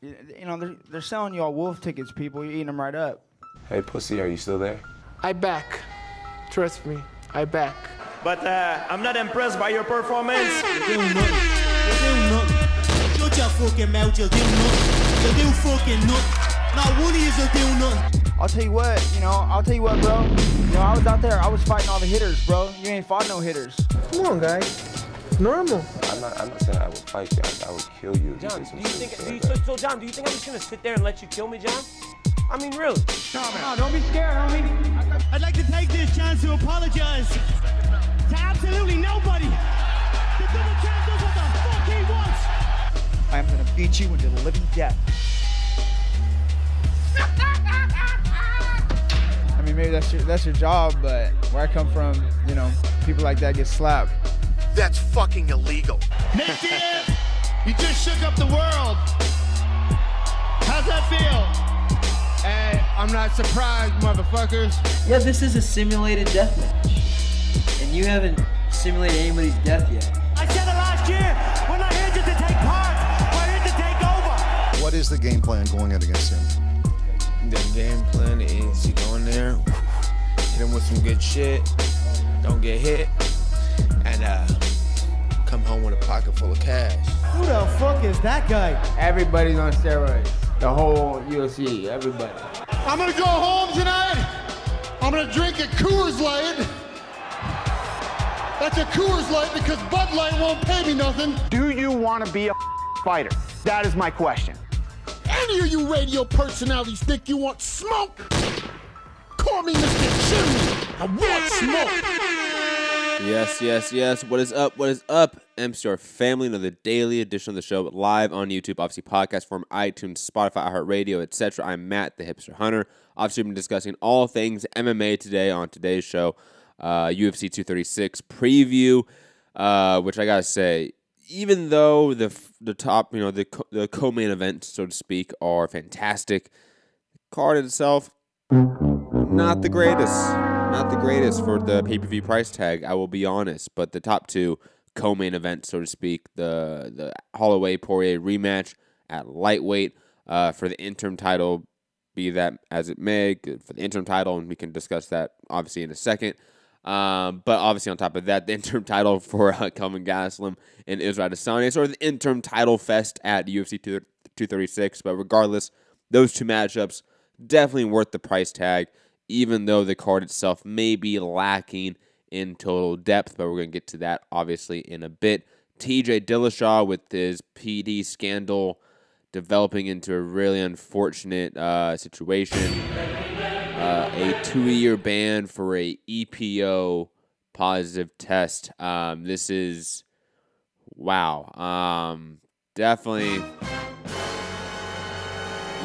You know, they're selling y'all wolf tickets, people. You're eating them right up. Hey, pussy, are you still there? I back. Trust me, I back. But I'm not impressed by your performance. Shut your fucking mouth, you'll do nothing. You'll do fucking nothing. Not one of you'll do nothing. I'll tell you what, bro. You know, I was out there, I was fighting all the hitters, bro. You ain't fought no hitters. Come on, guys. It's normal. I'm not saying I would fight you. I would kill you. John, do you think I'm just gonna sit there and let you kill me, John? I mean, really? No, don't be scared, homie. I'd like to take this chance to apologize to absolutely nobody. The double champ does what the fuck he wants. I'm gonna beat you into the living death. I mean, maybe that's your job, but where I come from, you know, people like that get slapped. That's fucking illegal. Native, you just shook up the world. How's that feel? Hey, I'm not surprised, motherfuckers. Yeah, this is a simulated death match. And you haven't simulated anybody's death yet. I said it last year. We're not here just to take part. We're here to take over. What is the game plan going in against him? The game plan is you go in there, hit him with some good shit, don't get hit, and come home with a pocket full of cash. Who the fuck is that guy? Everybody's on steroids. The whole UFC, everybody. I'm gonna go home tonight. I'm gonna drink a Coors Light. That's a Coors Light because Bud Light won't pay me nothing. Do you want to be a fighter? That is my question. Any of you radio personalities think you want smoke? Call me Mr. Chimney. I want smoke. Yes. What is up? MCR family, another daily edition of the show live on YouTube, obviously podcast form, iTunes, Spotify, iHeartRadio, etc. I'm Matt, the Hipster Hunter. Obviously, we've been discussing all things MMA today on today's show, UFC 236 preview, which I gotta say, even though the top, the co-main events, so to speak, are fantastic, the card itself, not the greatest for the pay-per-view price tag, I will be honest, but the top two co-main events, so to speak, the Holloway Poirier rematch at lightweight for the interim title, be that as it may, for the interim title, and we can discuss that obviously in a second. But obviously on top of that, the interim title for Kelvin Gastelum and Israel Adesanya, sort of the interim title fest at UFC 236. But regardless, those two matchups definitely worth the price tag, even though the card itself may be lacking in total depth. But we're going to get to that obviously in a bit. TJ Dillashaw with his PED scandal developing into a really unfortunate situation. A 2-year ban for a EPO positive test. This is, wow. Definitely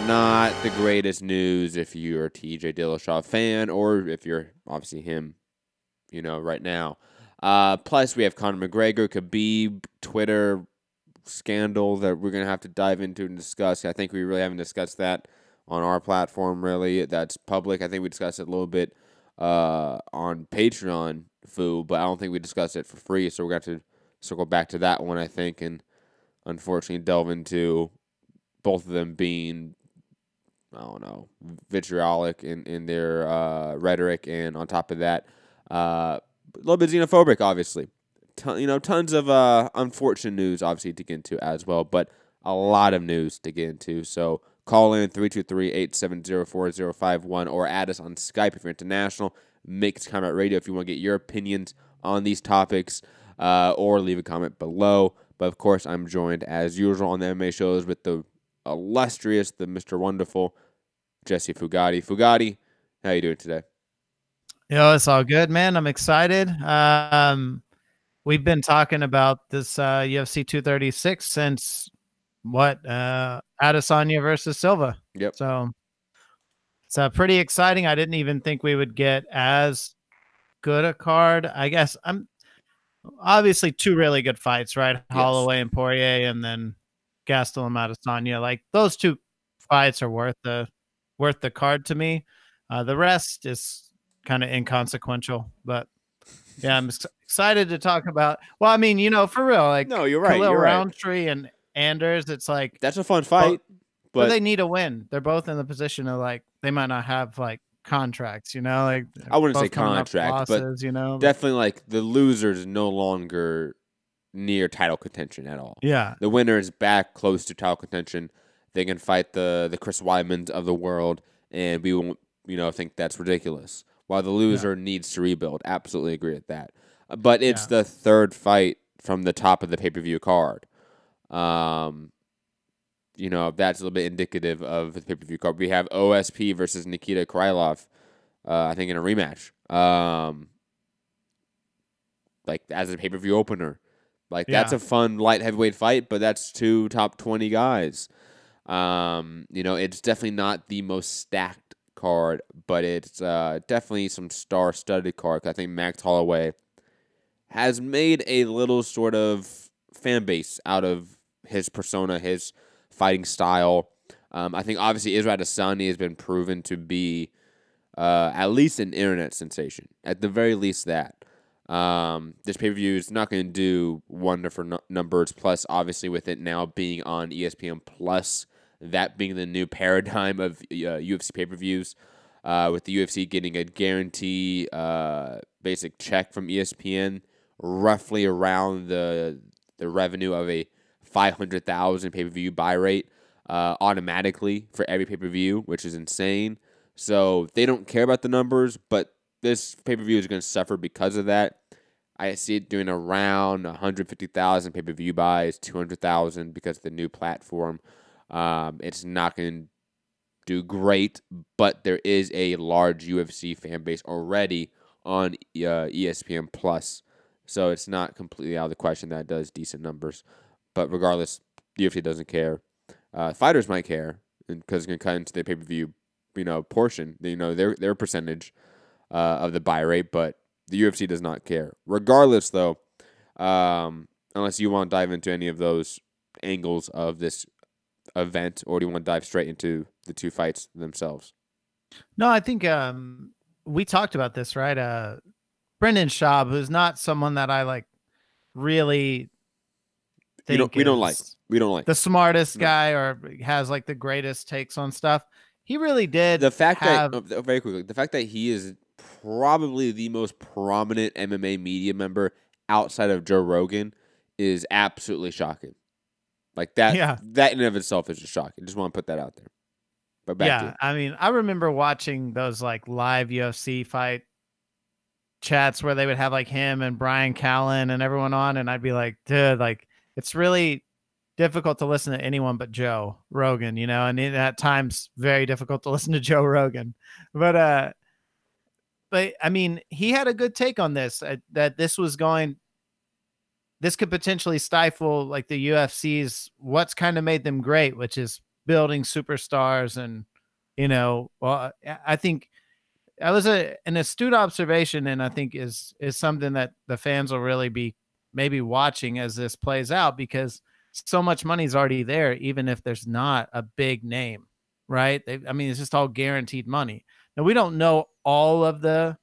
not the greatest news if you're a TJ Dillashaw fan, or if you're obviously him, right now. Plus, we have Conor McGregor, Khabib, Twitter scandal that we're going to have to dive into and discuss. I think we really haven't discussed that on our platform, really. That's public. I think we discussed it a little bit on Patreon, but I don't think we discussed it for free, so we're going to have to circle back to that one, I think, and unfortunately delve into both of them being, I don't know, vitriolic in their rhetoric, and on top of that, a little bit xenophobic, obviously. Tons of unfortunate news, obviously, to get into as well, but a lot of news to get into, so call in 323-870-4051 or add us on Skype if you're international. Make a comment radio if you want to get your opinions on these topics, or leave a comment below. But of course, I'm joined as usual on the MMA shows with the illustrious, the Mr. Wonderful, Jesse Fugati. Fugati, how you doing today? Yo, it's all good, man. I'm excited. We've been talking about this UFC 236 since Adesanya versus Silva. Yep. So it's pretty exciting. I didn't even think we would get as good a card. I guess I'm obviously two really good fights, right? Yes. Holloway and Poirier, and then Gastelum Adesanya. Like, those two fights are worth the card to me. The rest is kind of inconsequential, but yeah, I'm excited to talk about. Well, I mean, for real, like, no, you're right. Khalil you're Roundtree right. and Anders, it's like, that's a fun fight. but they need a win. They're both in the position of like they might not have like contracts, you know. Like I wouldn't say both coming off contract, losses, but you know, definitely like the loser's no longer near title contention at all. Yeah, the winner is back close to title contention. They can fight the Chris Weidmans of the world, and we won't think that's ridiculous. While the loser needs to rebuild. Absolutely agree with that. But it's the third fight from the top of the pay-per-view card. That's a little bit indicative of the pay-per-view card. We have OSP versus Nikita Krylov, I think in a rematch. Like as a pay-per-view opener. Like that's a fun light heavyweight fight, but that's two top 20 guys. It's definitely not the most stacked card, but it's definitely some star-studded card. I think Max Holloway has made a little sort of fan base out of his persona, his fighting style. I think obviously Israel Adesanya has been proven to be at least an internet sensation. At the very least that. This pay-per-view is not going to do wonderful numbers, plus obviously with it now being on ESPN Plus, that being the new paradigm of UFC pay-per-views, with the UFC getting a guarantee basic check from ESPN, roughly around the revenue of a 500,000 pay-per-view buy rate automatically for every pay-per-view, which is insane. So they don't care about the numbers, but this pay-per-view is going to suffer because of that. I see it doing around 150,000 pay-per-view buys, 200,000 because of the new platform. It's not going to do great, but there is a large UFC fan base already on ESPN Plus, so it's not completely out of the question that it does decent numbers. But regardless, the UFC doesn't care. Fighters might care because it's going to cut into the pay-per-view, portion, their percentage of the buy rate, but the UFC does not care. Regardless, though, unless you want to dive into any of those angles of this event, or do you want to dive straight into the two fights themselves? No, I think we talked about this, right? Brendan Schaub, who's not someone that I like really think we don't like the smartest guy or has like the greatest takes on stuff. He really did. The fact that very quickly, the fact that he is probably the most prominent MMA media member outside of Joe Rogan is absolutely shocking. Like that, that in and of itself is just shocking. Just want to put that out there. But back to you. I mean, I remember watching those like live UFC fight chats where they would have like him and Brian Callen and everyone on, and I'd be like, dude, like it's really difficult to listen to anyone but Joe Rogan, and at times very difficult to listen to Joe Rogan. But I mean, he had a good take on this, that this could potentially stifle like the UFC's what's kind of made them great, which is building superstars. And, well, I think that was an astute observation, and I think is something that the fans will really be maybe watching as this plays out, because so much money's already there, even if there's not a big name, right? It's just all guaranteed money. Now, we don't know all of the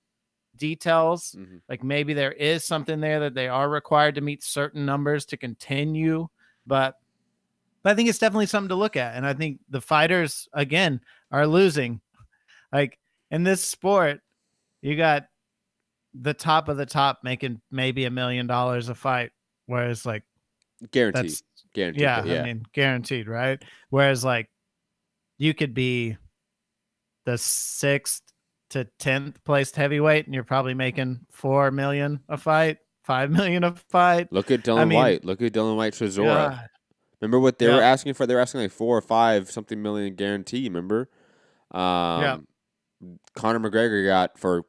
details. Mm-hmm. Like maybe there is something there that they are required to meet certain numbers to continue, but I think it's definitely something to look at. And I think the fighters, again, are losing. Like in this sport, you got the top of the top making maybe $1 million a fight, whereas like guaranteed. Yeah, I mean, guaranteed, right? Whereas like you could be the 6th to 10th placed heavyweight and you're probably making $4 million a fight, $5 million a fight. Look at Dylan White. Look at Dylan White Chisora. Remember what they were asking for? They were asking like 4 or 5 something million guarantee. Remember? Conor McGregor got for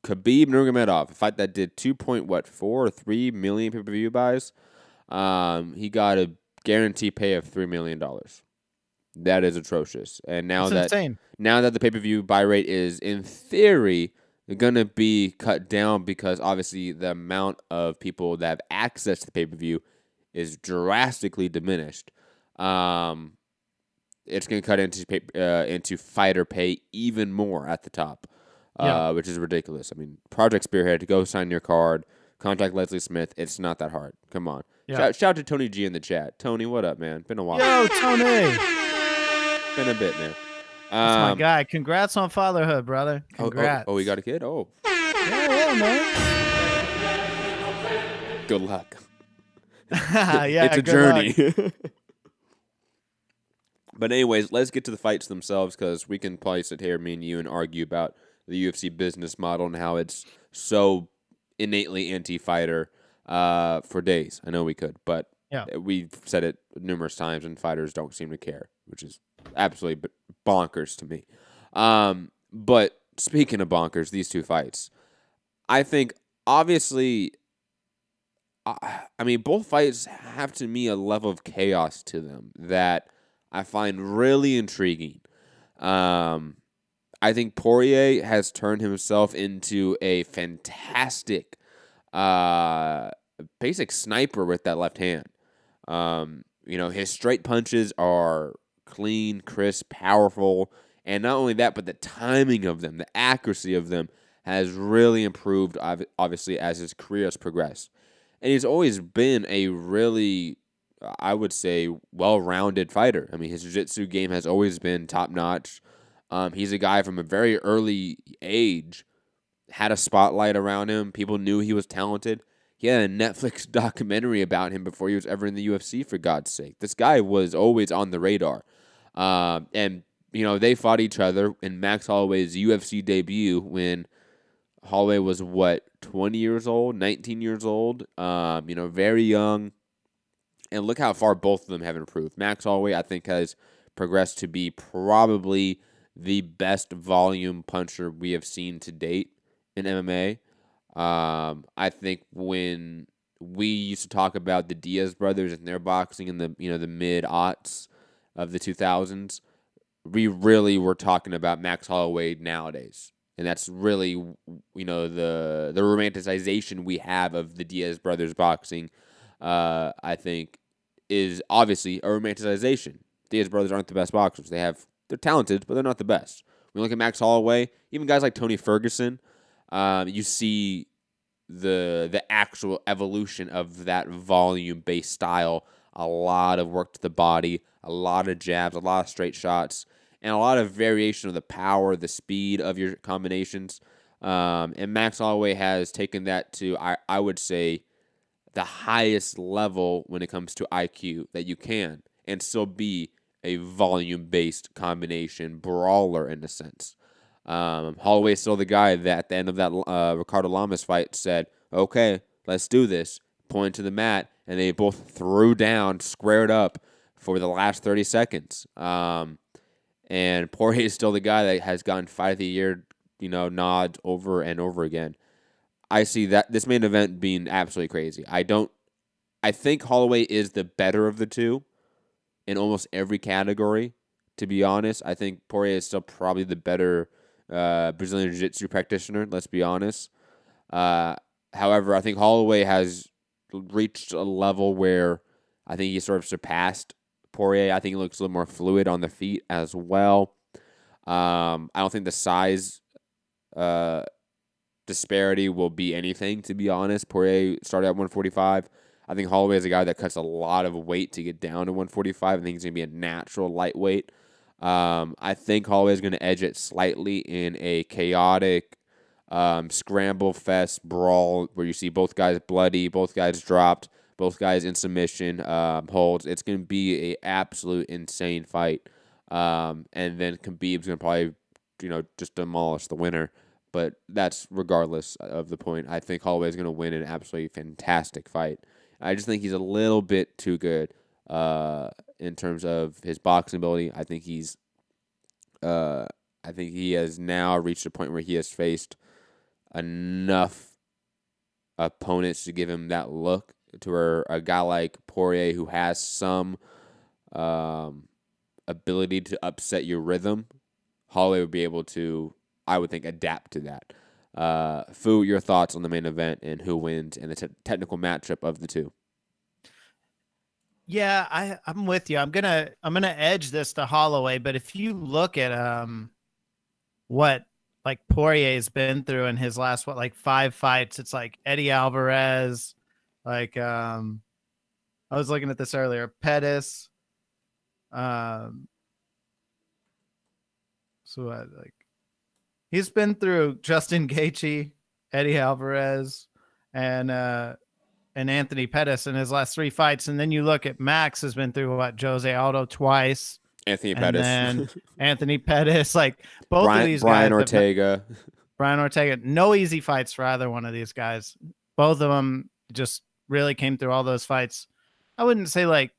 Khabib Nurmagomedov, a fight that did 2.4 or 3 million pay-per-view buys. He got a guarantee pay of $3 million. That is atrocious. And now insane. Now that the pay-per-view buy rate is in theory going to be cut down, because obviously the amount of people that have access to the pay-per-view is drastically diminished. It's going to cut into fighter pay even more at the top, which is ridiculous. I mean, Project Spearhead, go sign your card, contact Leslie Smith. It's not that hard. Come on. Yeah. Shout out to Tony G in the chat. Tony, what up, man? Been a while. Yo, Tony. been a bit, man. That's my guy. Congrats on fatherhood, brother. Congrats. Oh, he got a kid? Oh. Yeah, man. Good luck. Yeah, it's a journey. But anyways, let's get to the fights themselves, because we can probably sit here, me and you, and argue about the UFC business model and how it's so innately anti-fighter for days. I know we could, but we've said it numerous times, and fighters don't seem to care, which is absolutely bonkers to me. But speaking of bonkers, these two fights, I think obviously, I mean, both fights have to me a level of chaos to them that I find really intriguing. I think Poirier has turned himself into a fantastic basic sniper with that left hand. His straight punches are clean, crisp, powerful, and not only that, but the timing of them, the accuracy of them has really improved, obviously, as his career has progressed. And he's always been a really, I would say, well-rounded fighter. I mean, his jiu-jitsu game has always been top-notch. He's a guy from a very early age, had a spotlight around him. People knew he was talented. He had a Netflix documentary about him before he was ever in the UFC, for God's sake. This guy was always on the radar. And they fought each other in Max Holloway's UFC debut when Holloway was, 20 years old, 19 years old, very young. And look how far both of them have improved. Max Holloway, I think, has progressed to be probably the best volume puncher we have seen to date in MMA. I think when we used to talk about the Diaz brothers and their boxing in the the mid-aughts of the 2000s, we really were talking about Max Holloway nowadays. And that's really, the romanticization we have of the Diaz brothers boxing, I think, is obviously a romanticization. Diaz brothers aren't the best boxers. They're talented, but they're not the best. When you look at Max Holloway, even guys like Tony Ferguson, you see the actual evolution of that volume-based style. A lot of work to the body, a lot of jabs, a lot of straight shots, and a lot of variation of the power, the speed of your combinations. And Max Holloway has taken that to, I would say, the highest level when it comes to IQ that you can, and still be a volume-based combination brawler in a sense. Holloway is still the guy that at the end of that Ricardo Lamas fight said, okay, let's do this, pointed to the mat, and they both threw down, squared up for the last 30 seconds. And Poirier is still the guy that has gotten Fight of the Year, nods over and over again. I see that this main event being absolutely crazy. I think Holloway is the better of the two in almost every category, to be honest. I think Poirier is still probably the better Brazilian Jiu-Jitsu practitioner, let's be honest. However, I think Holloway has reached a level where I think he sort of surpassed Poirier. I think he looks a little more fluid on the feet as well. I don't think the size disparity will be anything, to be honest. Poirier started at 145. I think Holloway is a guy that cuts a lot of weight to get down to 145. I think he's going to be a natural lightweight. I think Holloway is going to edge it slightly in a chaotic scramble fest brawl where you see both guys bloody, both guys dropped, both guys in submission holds. It's going to be an absolute insane fight. And then Khabib's going to probably, just demolish the winner. But that's regardless of the point. I think Holloway is going to win an absolutely fantastic fight. I just think he's a little bit too good in terms of his boxing ability. I think he has now reached a point where he has faced enough opponents to give him that look to where a guy like Poirier, who has some ability to upset your rhythm, Holloway would be able to, I would think, adapt to that. Fu, your thoughts on the main event and who wins and the technical matchup of the two? Yeah, I'm with you. I'm gonna edge this to Holloway, but if you look at what like Poirier's been through in his last 5 fights, it's like Eddie Alvarez, like I was looking at this earlier, Pettis, So like he's been through Justin Gaethje, Eddie Alvarez, and Anthony Pettis in his last 3 fights. And then you look at Max has been through what, Jose Aldo twice. Anthony and Pettis. Then Anthony Pettis, like both Brian, of these Brian guys. Ortega. Brian Ortega. No easy fights for either one of these guys. Both of them just really came through all those fights. I wouldn't say like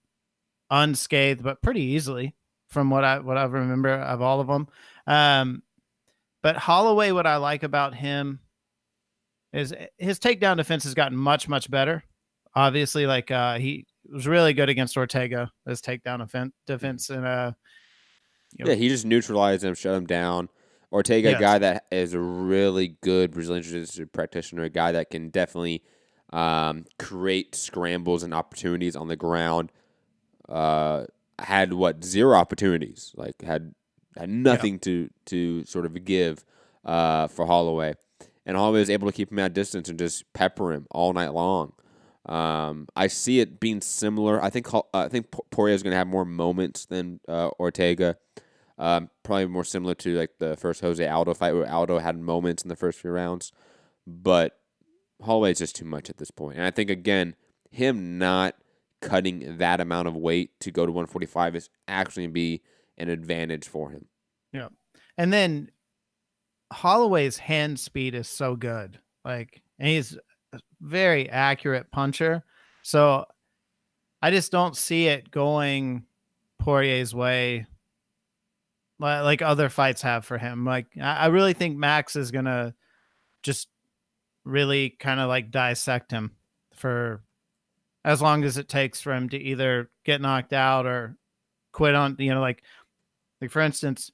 unscathed, but pretty easily from what I remember of all of them. But Holloway, what I like about him is his takedown defense has gotten much, much better. Obviously, like he was really good against Ortega, his takedown defense. And yeah, he just neutralized him, shut him down. Ortega, a guy that is a really good Brazilian Jiu-Jitsu practitioner, a guy that can definitely create scrambles and opportunities on the ground. Had 0 opportunities, like had nothing to sort of give for Holloway, and Holloway was able to keep him at distance and just pepper him all night long. I see it being similar. I think Poirier is going to have more moments than Ortega. Probably more similar to like the first Jose Aldo fight, where Aldo had moments in the first few rounds, but Holloway is just too much at this point. And I think again, him not cutting that amount of weight to go to 145 is actually going to be an advantage for him. Yeah. And then Holloway's hand speed is so good. Like, and he's a very accurate puncher. So I just don't see it going Poirier's way like other fights have for him. Like, I really think Max is going to just really kind of like dissect him for as long as it takes for him to either get knocked out or quit on, like for instance,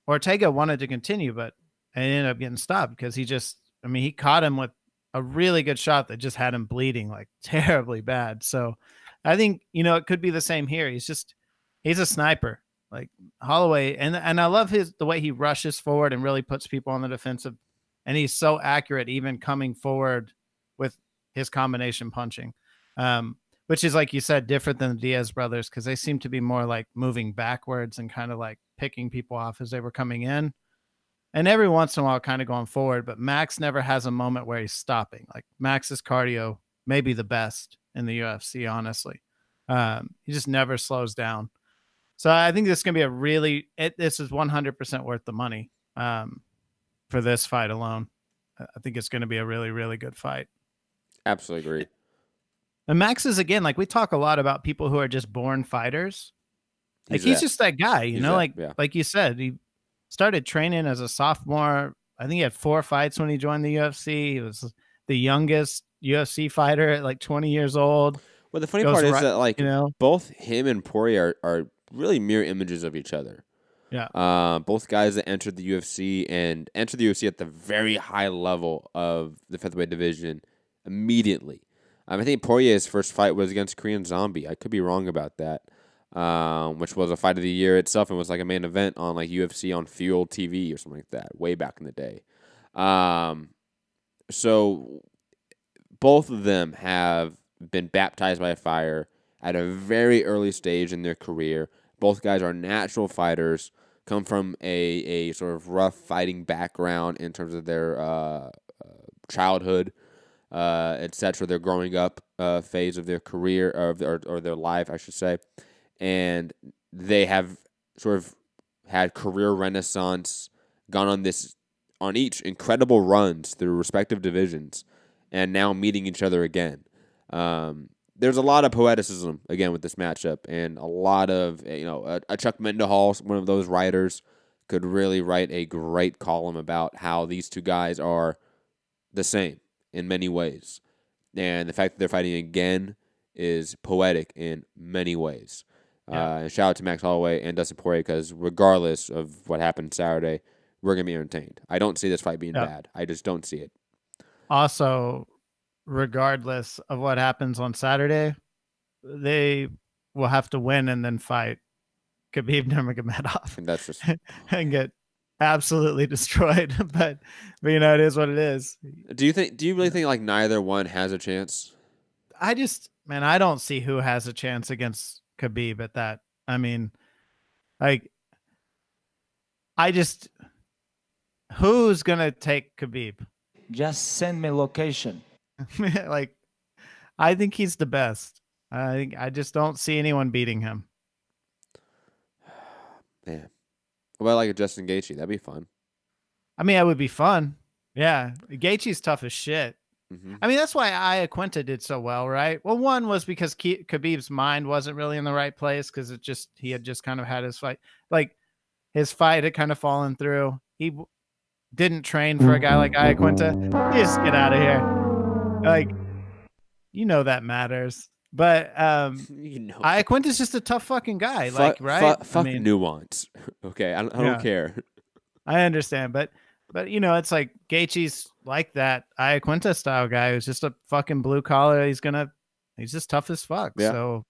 Ortega wanted to continue, but it ended up getting stopped because he caught him with a really good shot that just had him bleeding like terribly bad. So I think, it could be the same here. He's a sniper like Holloway. And I love the way he rushes forward and really puts people on the defensive. And he's so accurate, even coming forward with his combination punching, which is, like you said, different than the Diaz brothers, because they seem to be more like moving backwards and kind of like picking people off as they were coming in. And every once in a while kind of going forward, but Max never has a moment where he's stopping. Like Max's cardio may be the best in the UFC, honestly. He just never slows down. So I think this is going to be this is 100% worth the money for this fight alone. I think it's going to be a really, really good fight. Absolutely agree. And Max is, again, like we talk a lot about people who are just born fighters. Like he's just that guy, like you said, he started training as a sophomore. I think he had 4 fights when he joined the UFC. He was the youngest UFC fighter at like 20 years old. Well, the funny part is that like both him and Poirier are really mirror images of each other. Yeah. Both guys that entered the UFC and entered the UFC at the very high level of the featherweight division immediately. I think Poirier's first fight was against Korean Zombie. I could be wrong about that. Which was a fight of the year itself and was like a main event on like UFC on Fuel TV or something like that way back in the day. So both of them have been baptized by fire at a very early stage in their career. Both guys are natural fighters, come from a sort of rough fighting background in terms of their childhood, etc., their growing up phase of their career or their life, I should say. And they have sort of had career renaissance, gone on each incredible runs through respective divisions, and now meeting each other again. There's a lot of poeticism again with this matchup, and a lot of a Chuck Mendahall, one of those writers, could really write a great column about how these two guys are the same in many ways, and the fact that they're fighting again is poetic in many ways. And shout out to Max Holloway and Dustin Poirier, because regardless of what happened Saturday, we're going to be entertained. I don't see this fight being bad. I just don't see it. Also, regardless of what happens on Saturday, they will have to win and then fight Khabib Nurmagomedov. And that's just and get absolutely destroyed. but it is what it is. Do you really think like neither one has a chance? I don't see who has a chance against Khabib at that. I mean, like who's gonna take Khabib? Just send me location. Like, I think he's the best. I just don't see anyone beating him. Man, what about like a Justin Gaethje? That'd be fun. I mean, that would be fun. Yeah, Gaethje's tough as shit. I mean, that's why Iaquinta did so well, right? Well, one was because Khabib's mind wasn't really in the right place because he had just kind of had his fight. Like, his fight had kind of fallen through. He didn't train for a guy like Iaquinta. Just get out of here. Like, that matters. But Iaquinta's just a tough fucking guy. Right? Fuck nuance. Okay, I don't care. I understand, but it's like Gaethje's like that Iaquinta style guy who's just a fucking blue collar. He's just tough as fuck. Yeah. So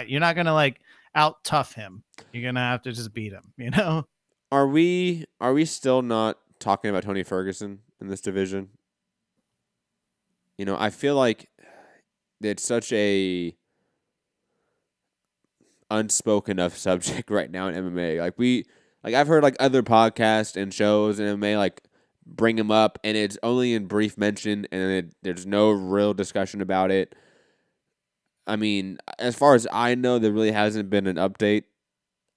you're not gonna like out tough him. You're gonna have to just beat him. Are we still not talking about Tony Ferguson in this division? I feel like it's such a unspoken enough subject right now in MMA. I've heard like other podcasts and shows in MMA like bring him up, and it's only in brief mention, and there's no real discussion about it. I mean, as far as I know, there really hasn't been an update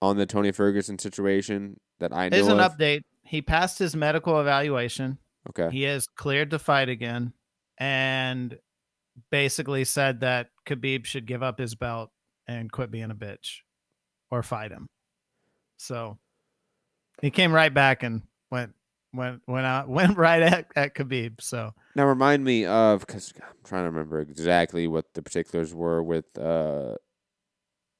on the Tony Ferguson situation that I know There's of. an update. He passed his medical evaluation. Okay. He is cleared to fight again, and basically said that Khabib should give up his belt and quit being a bitch or fight him. So he came right back and went right at Khabib. So now remind me of, because I'm trying to remember exactly what the particulars were with the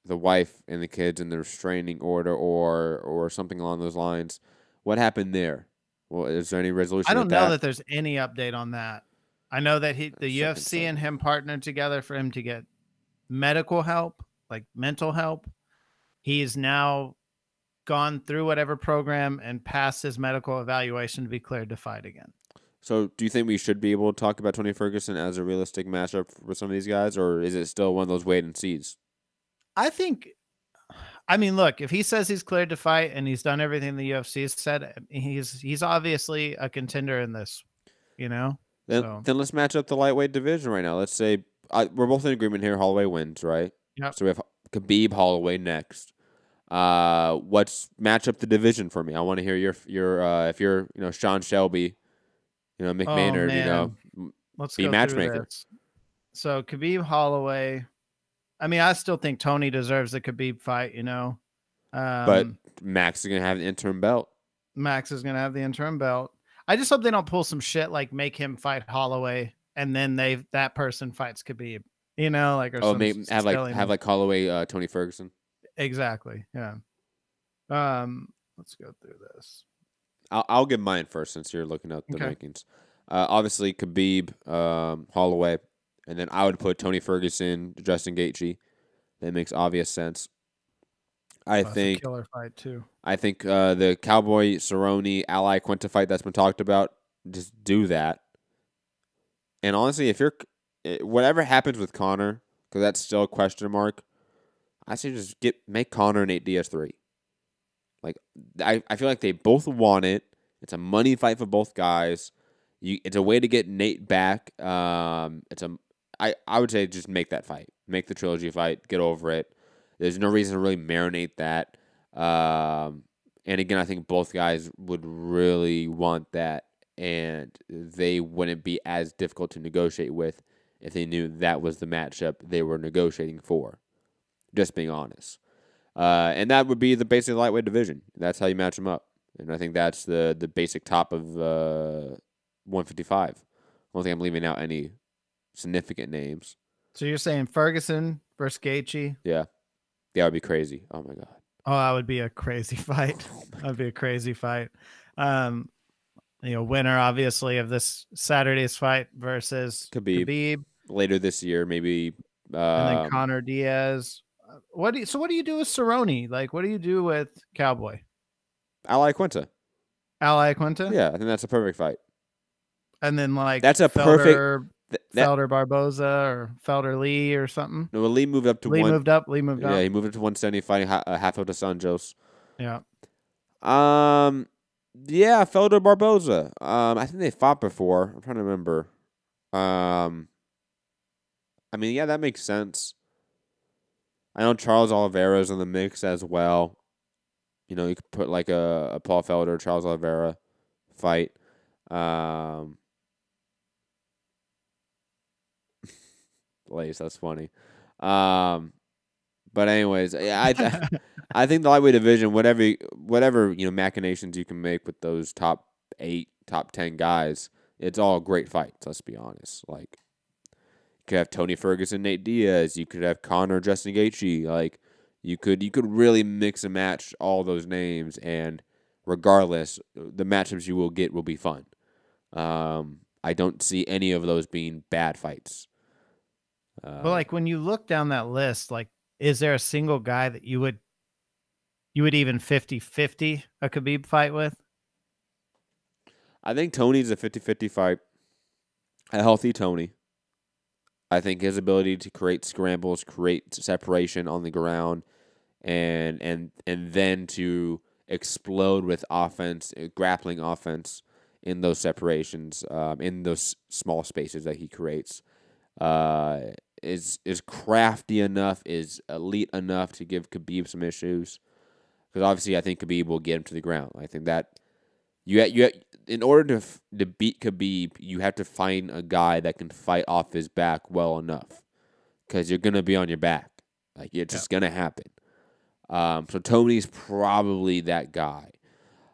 wife and the kids and the restraining order or something along those lines. What happened there? Well, is there any resolution? I don't know that there's any update on that. I know that the UFC and him partnered together for him to get medical help, like mental help. He's now gone through whatever program and passed his medical evaluation to be cleared to fight again. So do you think we should be able to talk about Tony Ferguson as a realistic matchup with some of these guys, or is it still one of those wait and sees? I mean, look, if he says he's cleared to fight and he's done everything the UFC has said, he's obviously a contender in this, Then let's match up the lightweight division right now. Let's say we're both in agreement here. Holloway wins, right? Yep. So we have Khabib, Holloway next. Match up the division for me. I want to hear your if you're Sean Shelby, McMaynard, let's be go matchmaker. So Khabib, Holloway. I mean, I still think Tony deserves the Khabib fight, but Max is gonna have the interim belt. Max is gonna have the interim belt. I just hope they don't pull some shit like make him fight Holloway and then that person fights Khabib. Have Holloway, Tony Ferguson. Exactly. Yeah. Let's go through this. I'll give mine first since you're looking at the rankings. Obviously Khabib, Holloway, and then I would put Tony Ferguson, Justin Gaethje. That makes obvious sense. I think a killer fight too. I think the Cowboy Cerrone Iaquinta fight that's been talked about, just do that. And honestly, if whatever happens with Conor, because that's still a question mark, I say just make Conor and Nate Diaz 3. Like I feel like they both want it. It's a money fight for both guys. It's a way to get Nate back. I would say just make that fight. Make the trilogy fight. Get over it. There's no reason to really marinate that. And again, I think both guys would really want that, and they wouldn't be as difficult to negotiate with if they knew that was the matchup they were negotiating for. Just being honest. And that would be the basic lightweight division. That's how you match them up. And I think that's the basic top of 155. I don't think I'm leaving out any significant names. So you're saying Ferguson versus Gaethje? Yeah. That would be crazy. Oh, my God. Oh, that would be a crazy fight. That would be a crazy fight. Winner, obviously, of this Saturday's fight versus Khabib. Later this year, maybe. And then Conor Diaz. What do you do with Cerrone? Like, what do you do with Cowboy? Iaquinta. Yeah, I think that's a perfect fight. And then that's a perfect Felder Barboza or Felder Lee or something. No, Lee moved up to Lee moved up. Yeah, he moved up to 170, fighting half of the Sanjos. Yeah. Yeah, Felder Barboza. I think they fought before. I'm trying to remember. I mean, yeah, that makes sense. I know Charles Oliveira's in the mix as well. You know, you could put like a Paul Felder, Charles Oliveira fight. Lace, that's funny. But anyways, I think the lightweight division, whatever machinations you can make with those top 8, top 10 guys, it's all great fights. Let's be honest. Like, you could have Tony Ferguson, Nate Diaz. You could have Conor, Justin Gaethje. Like, you could really mix and match all those names, and regardless, the matchups you will get will be fun. I don't see any of those being bad fights. But like when you look down that list, like, is there a single guy that you would even 50-50 a Khabib fight with? I think Tony's a 50-50 fight. A healthy Tony. I think his ability to create scrambles, create separation on the ground, and then to explode with offense, grappling offense in those separations, in those small spaces that he creates, is crafty enough, is elite enough to give Khabib some issues. Because obviously, I think Khabib will get him to the ground. I think that you in order to beat Khabib, you have to find a guy that can fight off his back well enough. Because you're gonna be on your back, like it's just gonna happen. So Tony's probably that guy.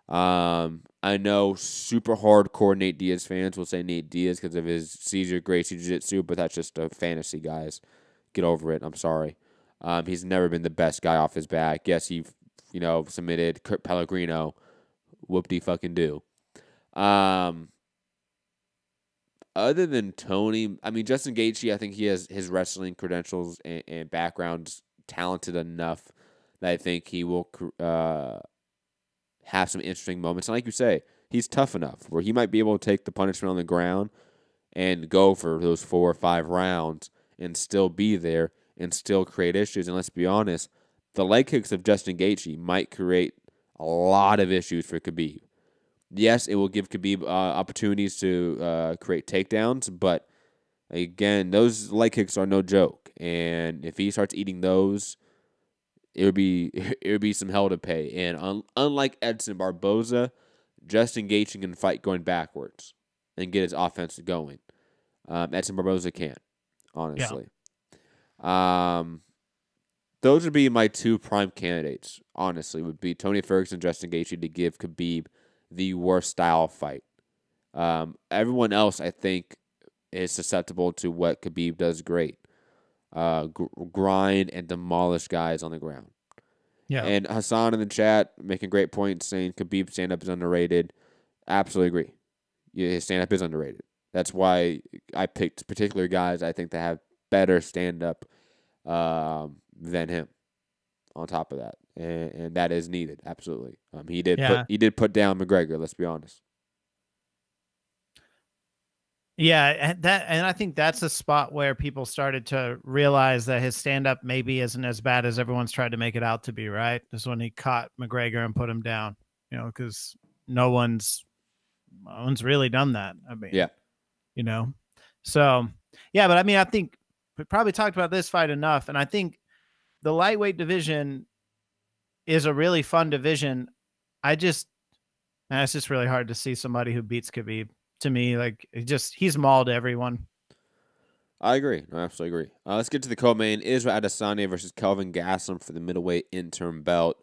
I know super hardcore Nate Diaz fans will say Nate Diaz because of his Cesar Gracie Jiu-Jitsu, but that's just a fantasy, guys. Get over it. I'm sorry. He's never been the best guy off his back. Yes, he submitted Kurt Pellegrino. Whoop-de-fucking-do. Other than Tony, I mean, Justin Gaethje, I think he has his wrestling credentials and background's talented enough that I think he will have some interesting moments. And like you say, he's tough enough where he might be able to take the punishment on the ground and go for those 4 or 5 rounds and still be there and still create issues. And let's be honest, the leg kicks of Justin Gaethje might create a lot of issues for Khabib. Yes, it will give Khabib opportunities to create takedowns, but again, those leg kicks are no joke. And if he starts eating those, it would be some hell to pay. And unlike Edson Barboza, Justin Gaethje can fight going backwards and get his offense going. Edson Barboza can't, honestly. Yeah. Those would be my 2 prime candidates, honestly, would be Tony Ferguson and Justin Gaethje to give Khabib the worst style fight. Everyone else, I think, is susceptible to what Khabib does great. Grind and demolish guys on the ground. Yeah. And Hassan in the chat making great points saying Khabib's stand-up is underrated. Absolutely agree. His stand-up is underrated. That's why I picked particular guys I think that have better stand-up than him on top of that. And that is needed, absolutely. He did put down McGregor, let's be honest. Yeah, and I think that's a spot where people started to realize that his stand-up maybe isn't as bad as everyone's tried to make it out to be, right? This is when he caught McGregor and put him down, because no one's really done that. I mean, yeah, so yeah, but I mean, I think we probably talked about this fight enough, and I think the lightweight division is a really fun division. It's just really hard to see somebody who beats Khabib. To me, like, he's mauled everyone. I agree. I absolutely agree. Let's get to the co-main. Israel Adesanya versus Kelvin Gastelum for the middleweight interim belt.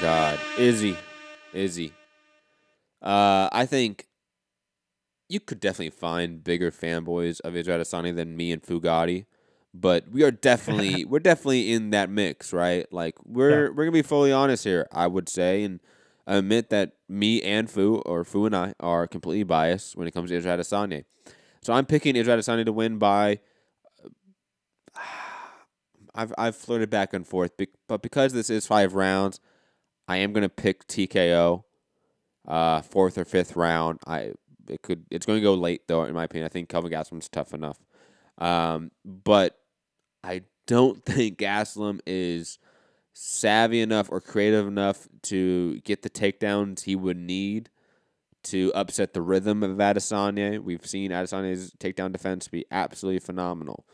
God. Izzy. I think you could definitely find bigger fanboys of Israel Adesanya than me and Fugatti, but we're definitely in that mix, right? Like, we're gonna be fully honest here, I would say, and admit that me and Fu and I are completely biased when it comes to Israel Adesanya. So I'm picking Israel Adesanya to win by. I've flirted back and forth, but because this is 5 rounds, I am gonna pick TKO, 4th or 5th round. It's going to go late though, in my opinion. I think Kelvin Gastelum's tough enough, but I don't think Gastelum is savvy enough or creative enough to get the takedowns he would need to upset the rhythm of Adesanya. We've seen Adesanya's takedown defense be absolutely phenomenal.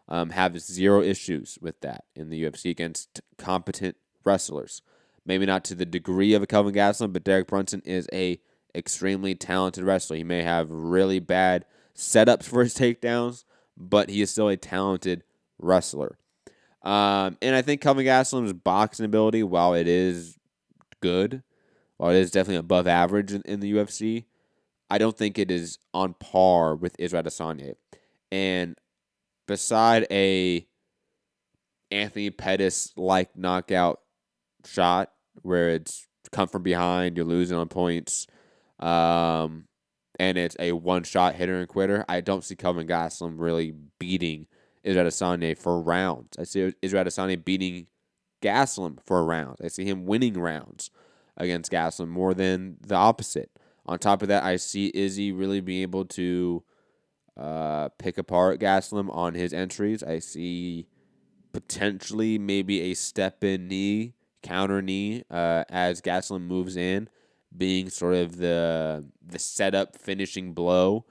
Have zero issues with that in the UFC against competent wrestlers. Maybe not to the degree of a Kelvin Gastelum, but Derek Brunson is a extremely talented wrestler. He may have really bad setups for his takedowns, but he is still a talented wrestler. And I think Kelvin Gastelum's boxing ability, while it is good, while it is definitely above average in the UFC, I don't think it is on par with Israel Adesanya. And beside a Anthony Pettis-like knockout shot where it's come from behind, you're losing on points, and it's a one-shot hitter and quitter, I don't see Kelvin Gastelum really beating Israel Adesanya for rounds. I see Israel Adesanya beating Gastelum for rounds. I see him winning rounds against Gastelum more than the opposite. On top of that, I see Izzy really being able to pick apart Gastelum on his entries. I see potentially maybe a step-in knee, counter knee, as Gastelum moves in, being sort of the setup finishing blow.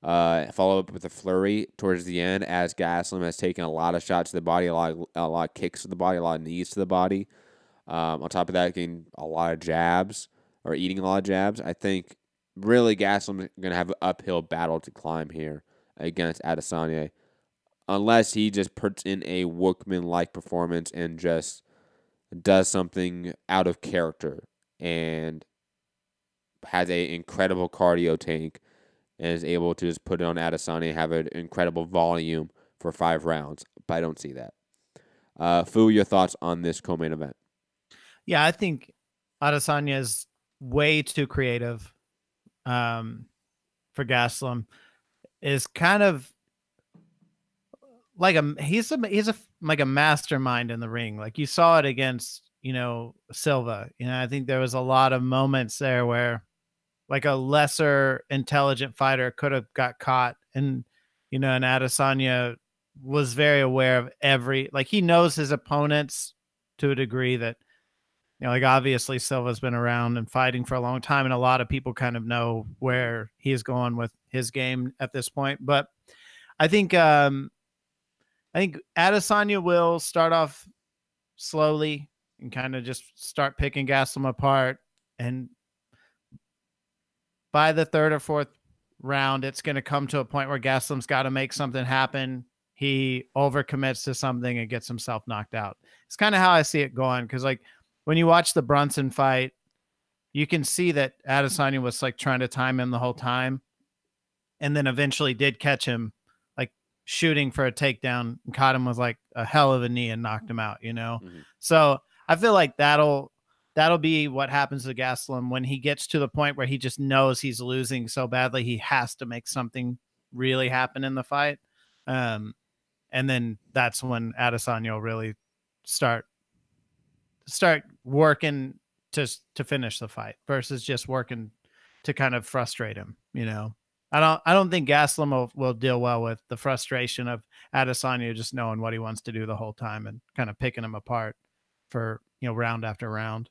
Follow up with a flurry towards the end as Gastelum has taken a lot of shots to the body, a lot of kicks to the body, a lot of knees to the body. On top of that, getting a lot of jabs or eating a lot of jabs. I think really Gastelum is going to have an uphill battle to climb here against Adesanya, unless he just puts in a workman-like performance and just does something out of character and has an incredible cardio tank and is able to just put it on Adesanya and have an incredible volume for 5 rounds. But I don't see that. Fu, your thoughts on this co-main event? Yeah, I think Adesanya is way too creative for Gastelum. Is kind of like he's like a mastermind in the ring. Like you saw it against, Silva. I think there was a lot of moments there where like a lesser intelligent fighter could have got caught, and and Adesanya was very aware of he knows his opponents to a degree that like obviously Silva's been around and fighting for a long time, and a lot of people kind of know where he's going with his game at this point. But I think Adesanya will start off slowly and kind of just start picking Gastelum apart, and by the 3rd or 4th round, it's going to come to a point where Gastelum's got to make something happen. He overcommits to something and gets himself knocked out. It's kind of how I see it going, because like when you watch the Brunson fight, you can see that Adesanya was like trying to time him the whole time, and then eventually did catch him like shooting for a takedown and caught him with like a hell of a knee and knocked him out, Mm-hmm. So I feel like that'll be what happens to Gastelum when he gets to the point where he just knows he's losing so badly he has to make something really happen in the fight. And then that's when Adesanya will really start working to finish the fight versus just working to kind of frustrate him. I don't think Gastelum will deal well with the frustration of Adesanya just knowing what he wants to do the whole time and kind of picking him apart for round after round.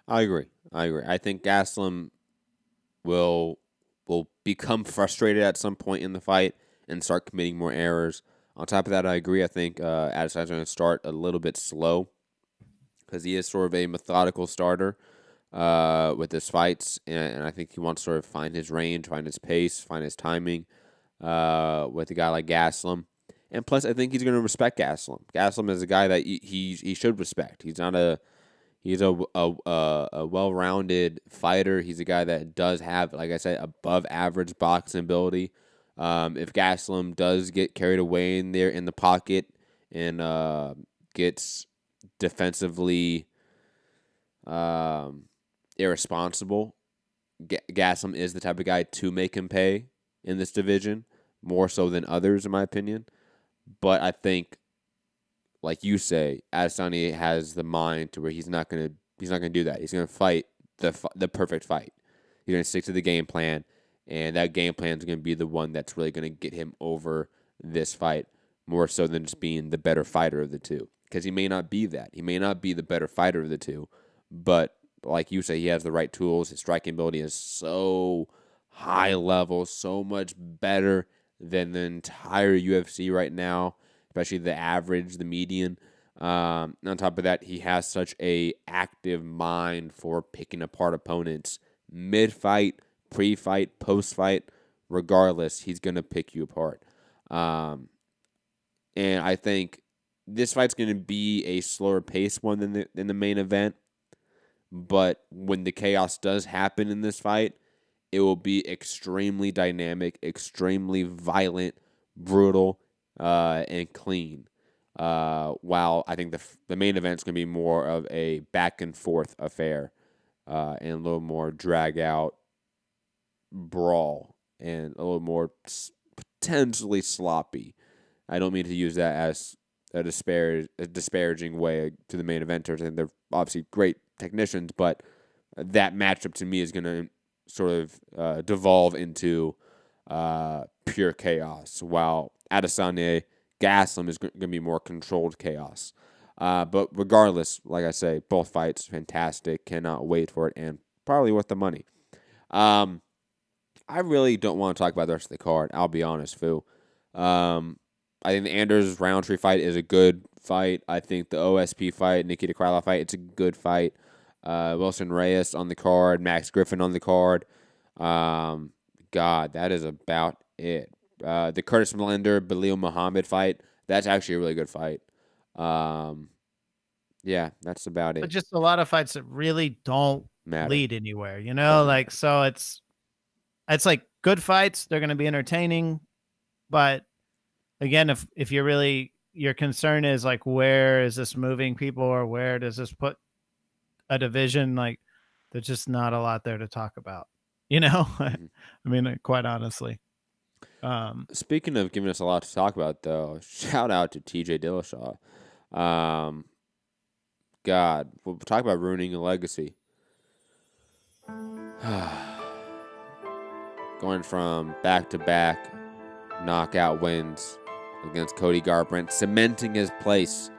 I agree. I think Gastelum will become frustrated at some point in the fight and start committing more errors. On top of that, I agree. I think Adesanya's going to start a little bit slow because he is sort of a methodical starter with his fights, and I think he wants to sort of find his range, find his pace, find his timing with a guy like Gastelum. And plus, I think he's going to respect Gastelum. Gastelum is a guy that he should respect. He's a well-rounded fighter. He's a guy that does have, like I said, above average boxing ability. If Gastelum does get carried away in there in the pocket and gets defensively irresponsible, Gastelum is the type of guy to make him pay in this division, more so than others, in my opinion. But I think, like you say, Adesanya has the mind to where he's not gonna do that. He's gonna fight the perfect fight. He's gonna stick to the game plan, and that game plan is gonna be the one that's really gonna get him over this fight, more so than just being the better fighter of the two. because he may not be that. He may not be the better fighter of the two, but like you say, he has the right tools. His striking ability is so high level, so much better than the entire UFC right now, especially the average, the median. On top of that, he has such a active mind for picking apart opponents mid-fight, pre-fight, post-fight. Regardless, he's going to pick you apart. And I think this fight's going to be a slower paced one than the main event. But when the chaos does happen in this fight, it will be extremely dynamic, extremely violent, brutal, and clean. While I think the main event's going to be more of a back and forth affair, and a little more drag out brawl, and a little more potentially sloppy. I don't mean to use that as a disparaging way to the main eventers, and they're obviously great technicians, but that matchup to me is going to sort of devolve into pure chaos, while Adesanya Gastelum is going to be more controlled chaos. But regardless, like I say, both fights fantastic. Cannot wait for it, and probably worth the money. I really don't want to talk about the rest of the card. I'll be honest, Fu. I think the Anders Roundtree fight is a good fight. I think the OSP fight, Nikita Krylov fight, it's a good fight. Wilson Reyes on the card, Max Griffin on the card. God, that is about it. The Curtis Blender, Belil Muhammad fight, that's actually a really good fight. Yeah, that's about it. But just a lot of fights that really don't lead anywhere, you know? Like, so it's like good fights. They're going to be entertaining. But again, if you're really, your concern is like, where is this moving people, or where does this put a division? Like, there's just not a lot there to talk about, you know? I mean, quite honestly. Speaking of giving us a lot to talk about, though, shout out to TJ Dillashaw. God, we'll talk about ruining a legacy. Going from back-to-back knockout wins against Cody Garbrandt, cementing his place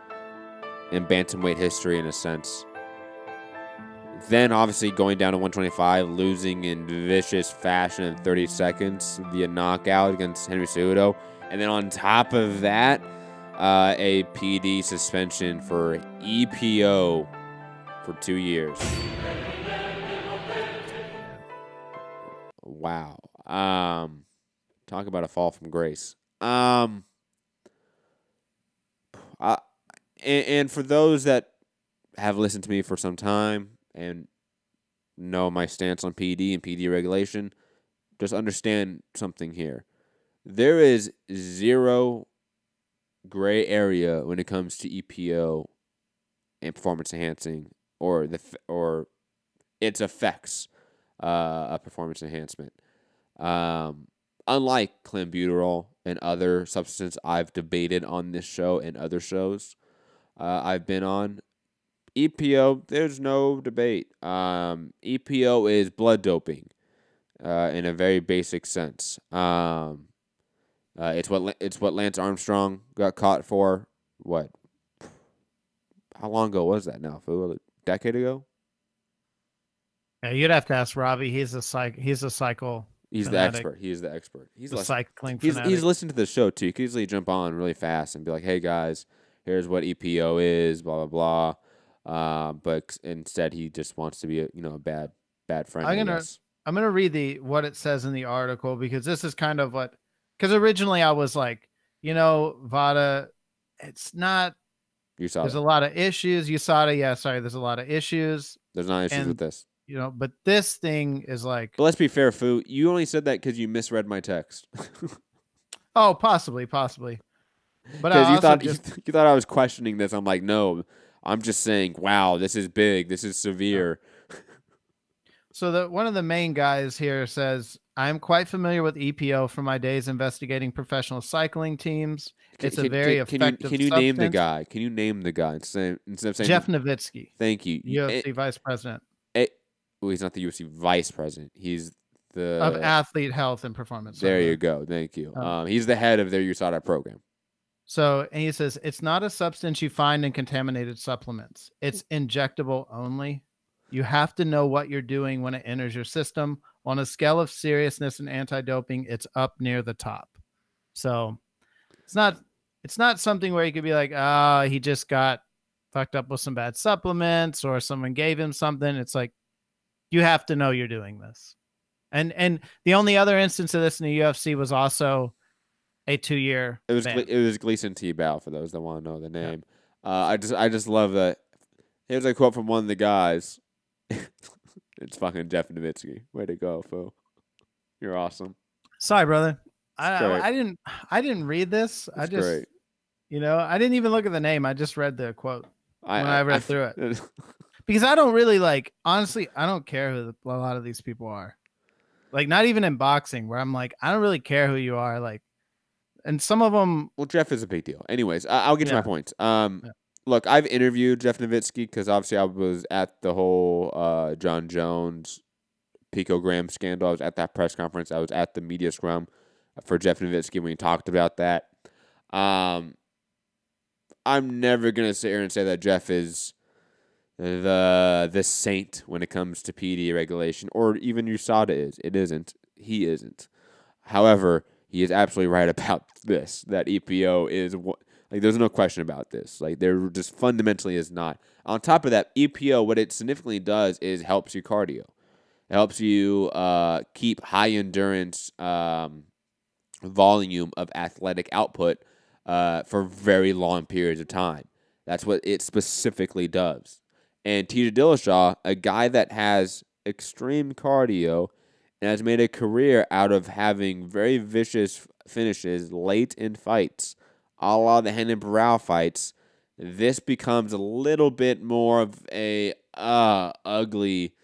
in bantamweight history in a sense. Then, obviously, going down to 125, losing in vicious fashion in 30 seconds via knockout against Henry Cejudo. And then on top of that, a PD suspension for EPO for 2 years. Wow. Talk about a fall from grace. And for those that have listened to me for some time and know my stance on PD and PD regulation, just understand something here. There is zero gray area when it comes to EPO and performance enhancing or its effects of performance enhancement. Unlike clenbuterol and other substances I've debated on this show and other shows I've been on, EPO, there's no debate. EPO is blood doping in a very basic sense. It's what Lance Armstrong got caught for. What? How long ago was that now? A decade ago? Yeah, you'd have to ask Robbie. He's a cycle. He's fanatic. The expert. He is the expert. He's the cycling. He's listened to the show too. He could easily jump on really fast and be like, "Hey guys, here's what EPO is." Blah blah blah. But instead, he just wants to be a bad friend. I'm gonna read what it says in the article, because this is kind of what. Because originally I was like, VADA, it's not. There's a lot of issues. USADA, yeah, sorry. There's a lot of issues. There's not issues with this. But this thing is like. But let's be fair, Fu. You only said that because you misread my text. Oh, possibly. But you thought I was questioning this. I'm like, no. I'm just saying, wow, this is big. This is severe. So one of the main guys here says, I'm quite familiar with EPO from my days investigating professional cycling teams. It's a very effective Can you name the guy? Can you name the guy instead of saying Jeff Nowitzki? Thank you. UFC vice president. Well, he's not the UFC vice president. He's the of athlete health and performance. There you go. Thank you. He's the head of their USADA program. So, and he says, it's not a substance you find in contaminated supplements. It's injectable only. You have to know what you're doing when it enters your system. On a scale of seriousness and anti-doping, it's up near the top. So it's not something where you could be like, he just got fucked up with some bad supplements or someone gave him something. It's like, you have to know you're doing this. And the only other instance of this in the UFC was also a 2-year ban. It was Gleason T-Bow, for those that want to know the name. Yeah. I just love that. Here's a quote from one of the guys. It's fucking Jeff Nowitzki. Way to go, Phil. You're awesome. Sorry, brother. I didn't read this. That's great. I didn't even look at the name. I just read the quote when I read through it. Because I don't really honestly, I don't care who a lot of these people are. Like, not even in boxing, where I'm like, I don't really care who you are. Like, and some of them. Well, Jeff is a big deal. Anyways, I'll get to my points. Look, I've interviewed Jeff Nowitzki because obviously I was at the whole John Jones picogram scandal. I was at that press conference. I was at the media scrum for Jeff Nowitzki when he talked about that. I'm never gonna sit here and say that Jeff is the saint when it comes to PED regulation, or even USADA is. It isn't. He isn't. However, he is absolutely right about this. That EPO is like, there's no question about this. Like, there just fundamentally is not. On top of that, EPO, what it significantly does is helps you cardio. It helps you keep high endurance volume of athletic output for very long periods of time. That's what it specifically does. And TJ Dillashaw, a guy that has extreme cardio and has made a career out of having very vicious finishes late in fights, a la the Renan Barão fights, this becomes a little bit more of a ugly,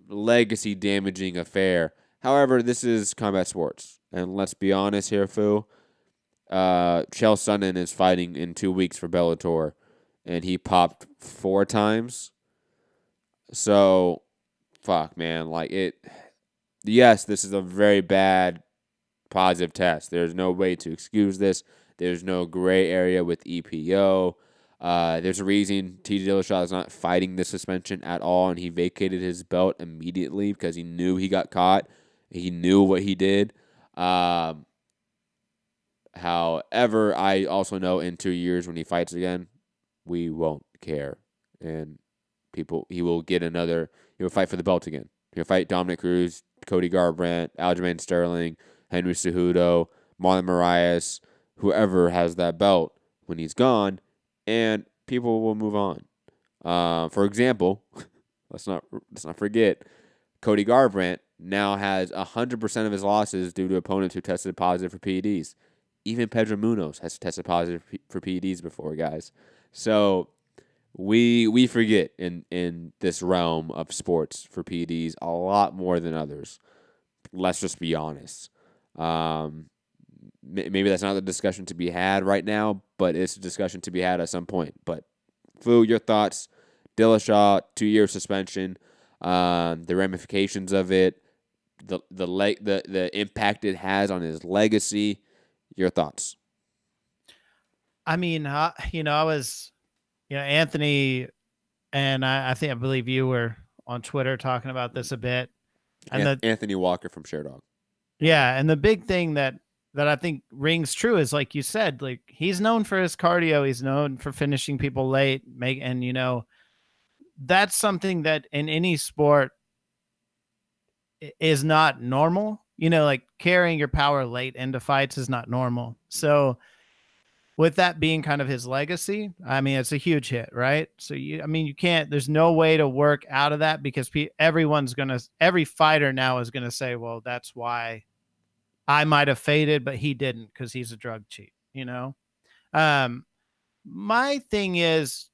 legacy-damaging affair. However, this is combat sports. And let's be honest here, Fu. Chael Sonnen is fighting in 2 weeks for Bellator, and he popped 4 times. So, fuck, man. Like, yes, this is a very bad positive test. There's no way to excuse this. There's no gray area with EPO. There's a reason TJ Dillashaw is not fighting this suspension at all, and he vacated his belt immediately because he knew he got caught. He knew what he did. However, I also know in 2 years when he fights again, we won't care. And he will fight for the belt again. He'll fight Dominic Cruz, Cody Garbrandt, Aljamain Sterling, Henry Cejudo, Marlon Moraes, whoever has that belt when he's gone, and people will move on. For example, let's not forget, Cody Garbrandt now has 100% of his losses due to opponents who tested positive for PEDs. Even Pedro Munoz has tested positive for PEDs before, guys. So we forget in this realm of sports for PEDs a lot more than others. Let's just be honest. Maybe that's not the discussion to be had right now, but it's a discussion to be had at some point. But, Fu, your thoughts? Dillashaw, 2-year suspension, the ramifications of it, the impact it has on his legacy. Your thoughts? I mean, I was, Anthony, and I believe you were on Twitter talking about this a bit. And Anthony Walker from Sherdog. Yeah, and the big thing that I think rings true is, like you said, like, he's known for his cardio. He's known for finishing people late. That's something that in any sport is not normal. Like, carrying your power late into fights is not normal. So with that being kind of his legacy, I mean, it's a huge hit, right? So you can't, there's no way to work out of that, because every fighter now is going to say, well, that's why I might have faded, but he didn't, because he's a drug cheat, My thing is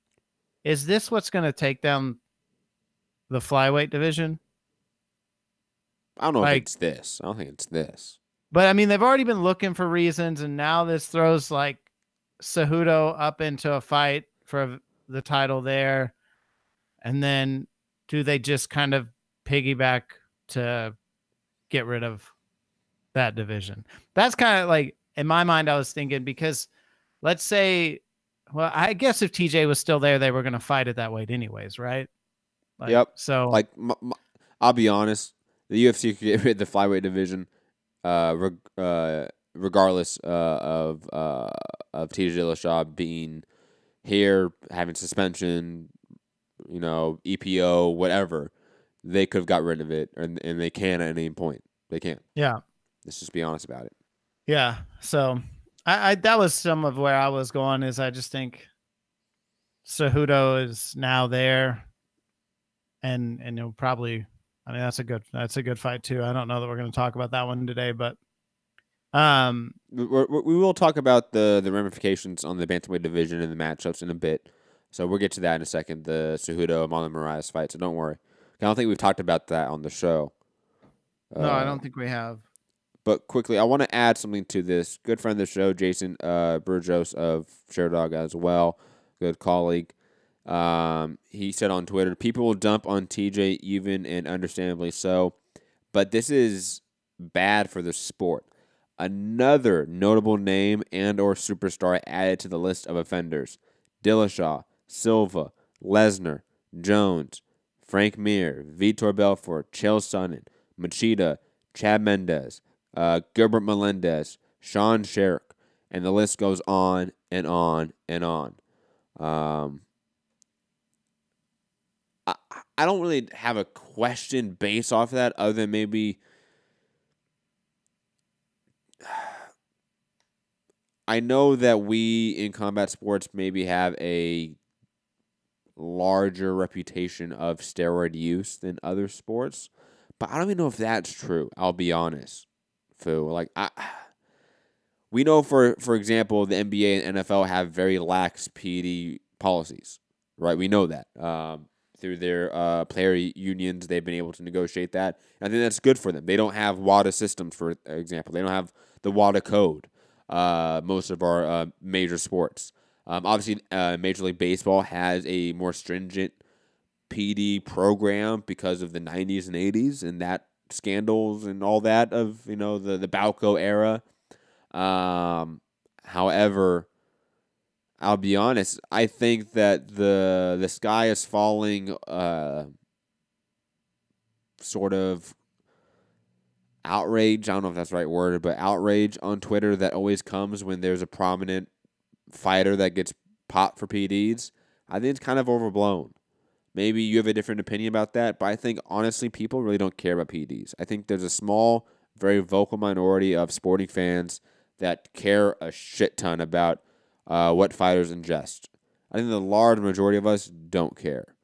this what's going to take down the flyweight division? I don't know if it's this. I don't think it's this. But, I mean, they've already been looking for reasons, and now this throws, like, Cejudo up into a fight for the title there. And then do they just kind of piggyback to get rid of that division? That's kind of like, in my mind, I was thinking, because let's say, well, I guess if TJ was still there, they were going to fight at that weight anyways, right? Like, yep. So, like, I'll be honest, the UFC could get rid of the flyweight division, regardless of TJ Dillashaw being here, having suspension, EPO, whatever. They could have got rid of it, and they can at any point. They can. Yeah. Let's just be honest about it. Yeah. So I that was some of where I was going. Is I just think Cejudo is now there, and he'll probably. I mean, that's a good fight too. I don't know that we're going to talk about that one today, but we will talk about the ramifications on the bantamweight division and the matchups in a bit. So we'll get to that in a second. The Cejudo Marlon Moraes fight. So don't worry. I don't think we've talked about that on the show. No, I don't think we have. But quickly, I want to add something to this. Good friend of the show, Jason Burgos of Sherdog as well. Good colleague. He said on Twitter, people will dump on TJ even and understandably so. But this is bad for the sport. Another notable name and or superstar added to the list of offenders. Dillashaw, Silva, Lesnar, Jones, Frank Mir, Vitor Belfort, Chael Sonnen, Machida, Chad Mendez, Gilbert Melendez, Sean Sherrick, and the list goes on and on and on. I don't really have a question based off of that other than maybe I know that we in combat sports maybe have a larger reputation of steroid use than other sports, but I don't even know if that's true. I'll be honest, Fu. Like we know for example, the NBA and NFL have very lax PD policies, right? We know that through their player unions, they've been able to negotiate that. And I think that's good for them. They don't have WADA systems, for example. They don't have the WADA code. Most of our major sports. Obviously, Major League Baseball has a more stringent PD program because of the 90s and 80s and that scandals and all that of the Balco era. However, I'll be honest. I think that the sky is falling. Sort of outrage, I don't know if that's the right word, but outrage on Twitter that always comes when there's a prominent fighter that gets popped for PEDs. I think it's kind of overblown. Maybe you have a different opinion about that, but I think, honestly, people really don't care about PEDs. I think there's a small, very vocal minority of sporting fans that care a shit ton about what fighters ingest. I think the large majority of us don't care.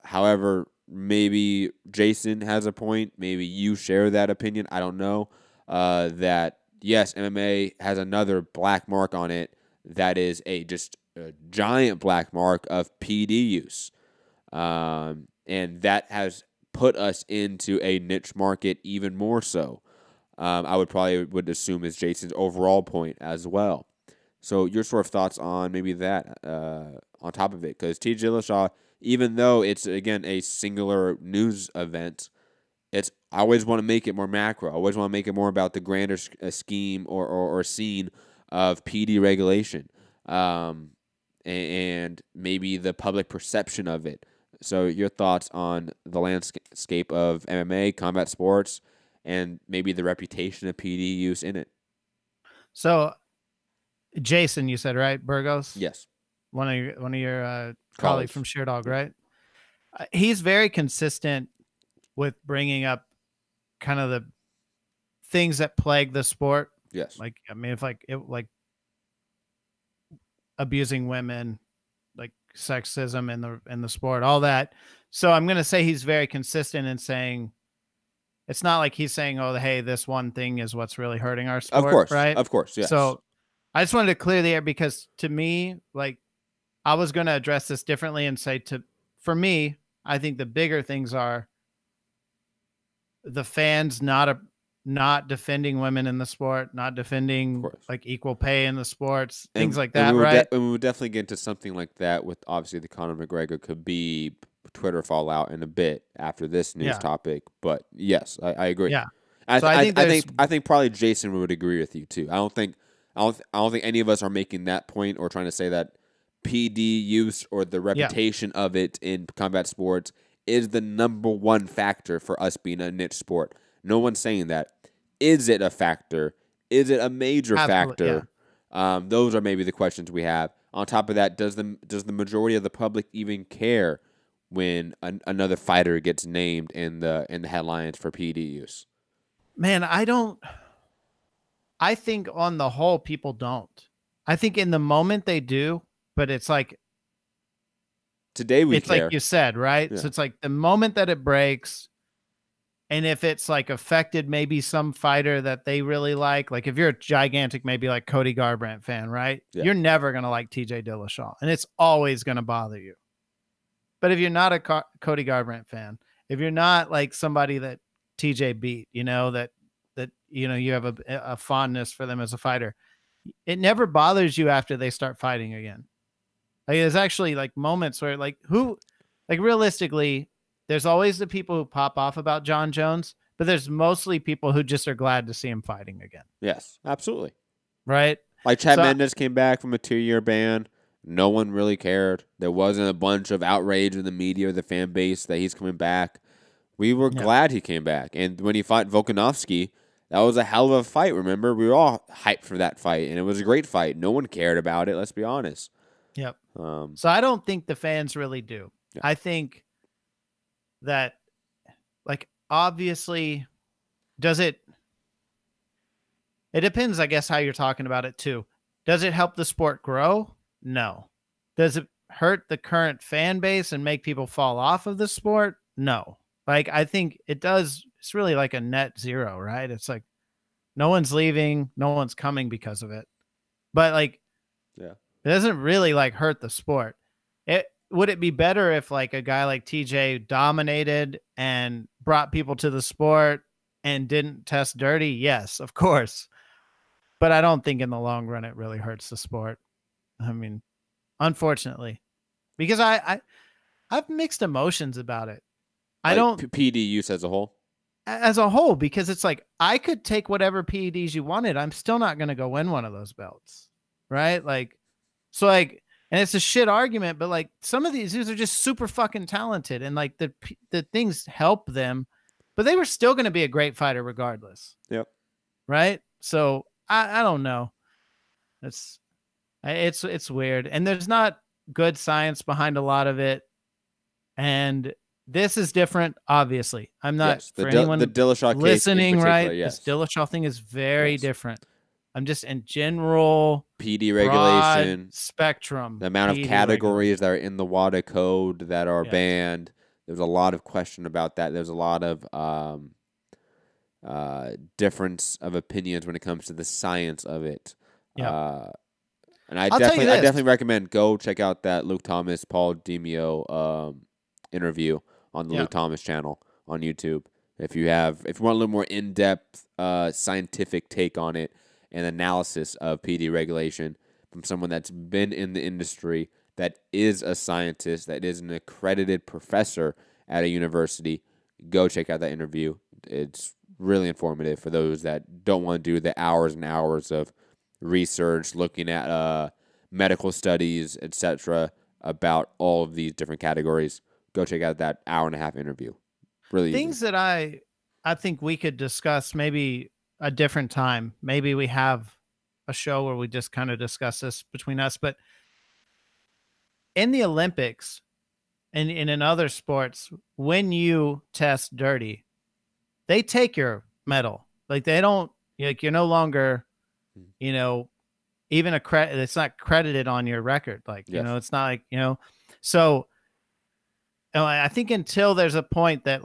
However, maybe Jason has a point. Maybe you share that opinion. I don't know. That, yes, MMA has another black mark on it that is just a giant black mark of PD use. And that has put us into a niche market even more so. I would assume is Jason's overall point as well. So your sort of thoughts on maybe that on top of it. Because TJ Dillashaw, even though it's, again, a singular news event, I always want to make it more macro. I always want to make it more about the grander scheme or scene of PD regulation and maybe the public perception of it. So your thoughts on the landscape of MMA, combat sports, and maybe the reputation of PD use in it. So, Jason, you said, right? Burgos? Yes. One of your colleagues from Sherdog, right? He's very consistent with bringing up kind of the things that plague the sport. Yes. Like, I mean, if like abusing women, like sexism in the sport, all that. So I'm going to say he's very consistent in saying, it's not like he's saying, oh, hey, this one thing is what's really hurting our sport. Of course. Right? Of course. Yes. So I just wanted to clear the air because to me, like, I was going to address this differently and say for me, I think the bigger things are the fans not defending women in the sport, not defending like equal pay in the sports, things like that, right? And we would definitely get into something like that with obviously the Conor McGregor Khabib Twitter fallout in a bit after this news topic. But yes, I agree. Yeah. I think probably Jason would agree with you too. I don't think I don't think any of us are making that point or trying to say that PD use or the reputation of it in combat sports is the number one factor for us being a niche sport. No one's saying that. Is it a factor? Is it a major factor? Yeah. Those are maybe the questions we have. On top of that, does the majority of the public even care when another fighter gets named in the headlines for PD use? Man, I think on the whole, people don't. I think in the moment they do, but it's like today it's care. Like you said, right? Yeah. So it's like the moment that it breaks, and if it's like affected maybe some fighter that they really like if you're a gigantic, maybe like Cody Garbrandt fan, right? Yeah. You're never going to like TJ Dillashaw, and it's always going to bother you. But if you're not a Cody Garbrandt fan, if you're not like somebody that TJ beat, that you have a fondness for them as a fighter, it never bothers you after they start fighting again. Like there's actually like moments where realistically, there's always the people who pop off about John Jones, but there's mostly people who just are glad to see him fighting again. Yes, absolutely. Right? Like Chad Mendes came back from a 2-year ban. No one really cared. There wasn't a bunch of outrage in the media or the fan base that he's coming back. We were glad he came back. And when he fought Volkanovski, that was a hell of a fight, remember? We were all hyped for that fight, and it was a great fight. No one cared about it, let's be honest. Yep. So I don't think the fans really do. Yeah. I think that, obviously, it depends, I guess, how you're talking about it, too. Does it help the sport grow? No. Does it hurt the current fan base and make people fall off of the sport? No. I think it does. It's really like a net zero, right? It's like no one's leaving, no one's coming because of it. But it doesn't really hurt the sport. Would it be better if a guy like TJ dominated and brought people to the sport and didn't test dirty? Yes, of course. But I don't think in the long run it really hurts the sport. I mean, unfortunately, because I have mixed emotions about it. I don't PD use as a whole, because it's like I could take whatever PEDs you wanted. I'm still not going to go win one of those belts. Right. And it's a shit argument, but some of these dudes are just super fucking talented and the things help them, but they were still going to be a great fighter regardless. Yep. Right. So I don't know. It's weird. And there's not good science behind a lot of it. And this is different, obviously. I'm not for anyone the Dillashaw listening, case right? Yes. This Dillashaw thing is very different. I'm just in general PD regulation spectrum. The amount of categories that are in the WADA code that are banned. There's a lot of question about that. There's a lot of difference of opinions when it comes to the science of it. Yeah. And I definitely recommend go check out that Luke Thomas, Paul Demio interview on the Luke Thomas channel on YouTube. If you want a little more in-depth scientific take on it and analysis of PD regulation from someone that's been in the industry, that is a scientist, that is an accredited professor at a university, go check out that interview. It's really informative for those that don't want to do the hours and hours of research, looking at medical studies, etc., about all of these different categories. Go check out that hour-and-a-half interview. Really things easy. That I think we could discuss maybe a different time. Maybe we have a show where we just kind of discuss this between us. But in the Olympics and in other sports, when you test dirty, they take your medal. They don't, you're no longer, even it's not credited on your record. It's not so I think until there's a point that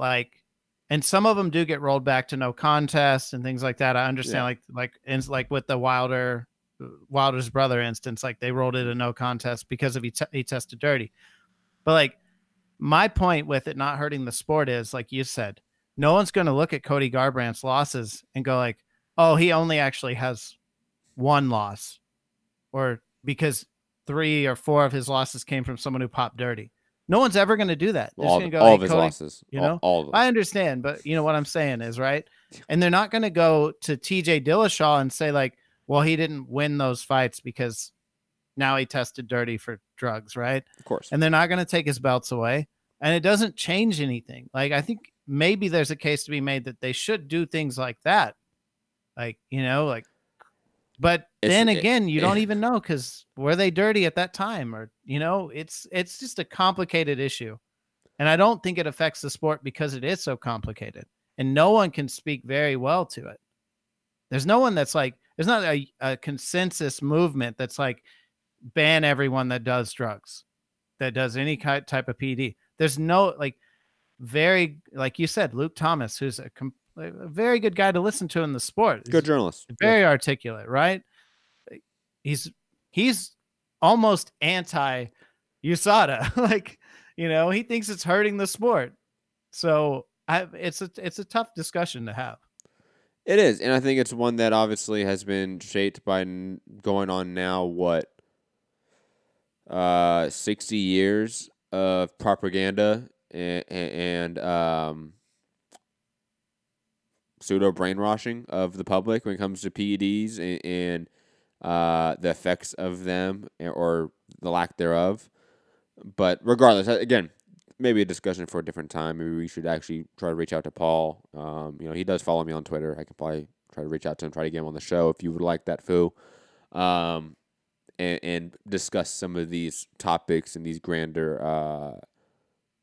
and some of them do get rolled back to no contest and things like that. I understand like with the Wilder's brother instance, they rolled it a no contest because of he tested dirty. But my point with it not hurting the sport is, like you said, no one's going to look at Cody Garbrandt's losses and go oh, he only actually has one loss, or because 3 or 4 of his losses came from someone who popped dirty. No one's ever going to do that. They're all going to go, all hey, of his Cody, losses. All of them. I understand, but what I'm saying is, right? And they're not going to go to TJ Dillashaw and say well, he didn't win those fights because now he tested dirty for drugs, right? Of course. And they're not going to take his belts away. And it doesn't change anything. Like, I think maybe there's a case to be made that they should do things like that. Like, but then again, you don't even know, because were they dirty at that time? Or, it's just a complicated issue. And I don't think it affects the sport because it is so complicated. And no one can speak very well to it. There's no one that's like, there's not a consensus movement that's like, ban everyone that does drugs, that does any type of PD. There's no, like you said, Luke Thomas, who's a very good guy to listen to in the sport. Good journalist. Very articulate, right? He's almost anti USADA. Like, he thinks it's hurting the sport. So it's a tough discussion to have. It is. And I think it's one that obviously has been shaped by going on now, 60 years of propaganda and pseudo brainwashing of the public when it comes to PEDs and the effects of them or the lack thereof. But regardless, again, maybe a discussion for a different time. Maybe we should actually try to reach out to Paul. He does follow me on Twitter. I can probably try to reach out to him, try to get him on the show if you would like that, Foo. And discuss some of these topics and these grander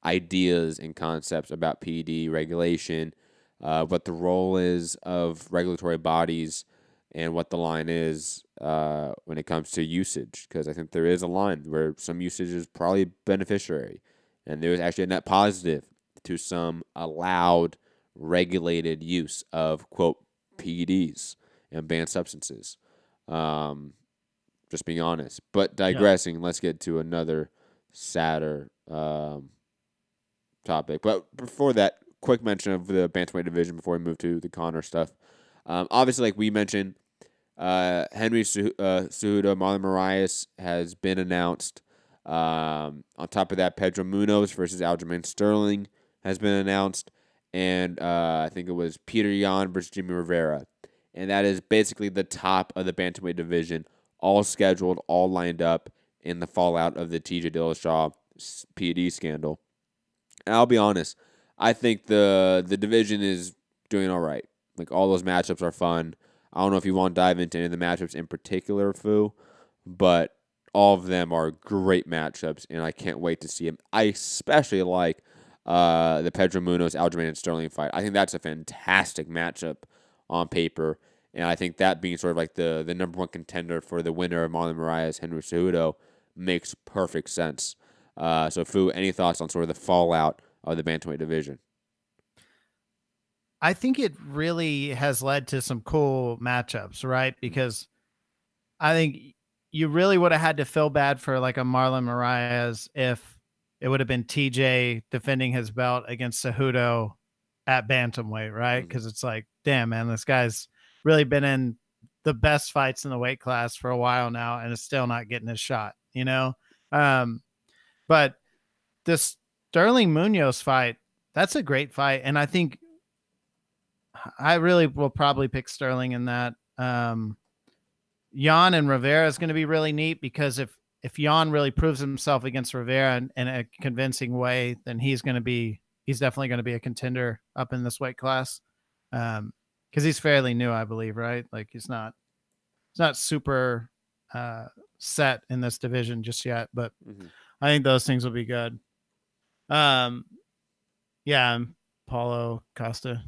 ideas and concepts about PED regulation, what the role is of regulatory bodies, and what the line is when it comes to usage. Because I think there is a line where some usage is probably beneficiary, and there is actually a net positive to some allowed regulated use of, quote, PEDs and banned substances. Just being honest. But digressing, let's get to another sadder topic. But before that, quick mention of the bantamweight division before we move to the Conor stuff. Obviously, like we mentioned, Henry Cejudo, Marlon Moraes has been announced. On top of that, Pedro Munoz versus Aljamain Sterling has been announced. And I think it was Peter Yan versus Jimmy Rivera. And that is basically the top of the bantamweight division, all scheduled, all lined up in the fallout of the TJ Dillashaw PED scandal. And I'll be honest, I think the division is doing all right. Like, all those matchups are fun. I don't know if you want to dive into any of the matchups in particular, Foo, but all of them are great matchups, and I can't wait to see them. I especially like the Pedro Munoz, Aljamain Sterling fight. I think that's a fantastic matchup on paper. And I think that being sort of like the number one contender for the winner of Marlon Moraes, Henry Cejudo, makes perfect sense. So, Foo, any thoughts on sort of the fallout of the bantamweight division? I think it really has led to some cool matchups, right? Because I think you really would have had to feel bad for like a Marlon Moraes if it would have been TJ defending his belt against Cejudo at bantamweight, right? Because it's like, damn, man, this guy's really been in the best fights in the weight class for a while now and is still not getting his shot, But this Sterling Munoz fight, that's a great fight. And I think I really will probably pick Sterling in that. Yan and Rivera is going to be really neat, because if Yan really proves himself against Rivera in a convincing way, then he's definitely going to be a contender up in this weight class. Because he's fairly new, I believe, right? Like, he's not super set in this division just yet, but I think those things will be good. Yeah, Paulo Costa.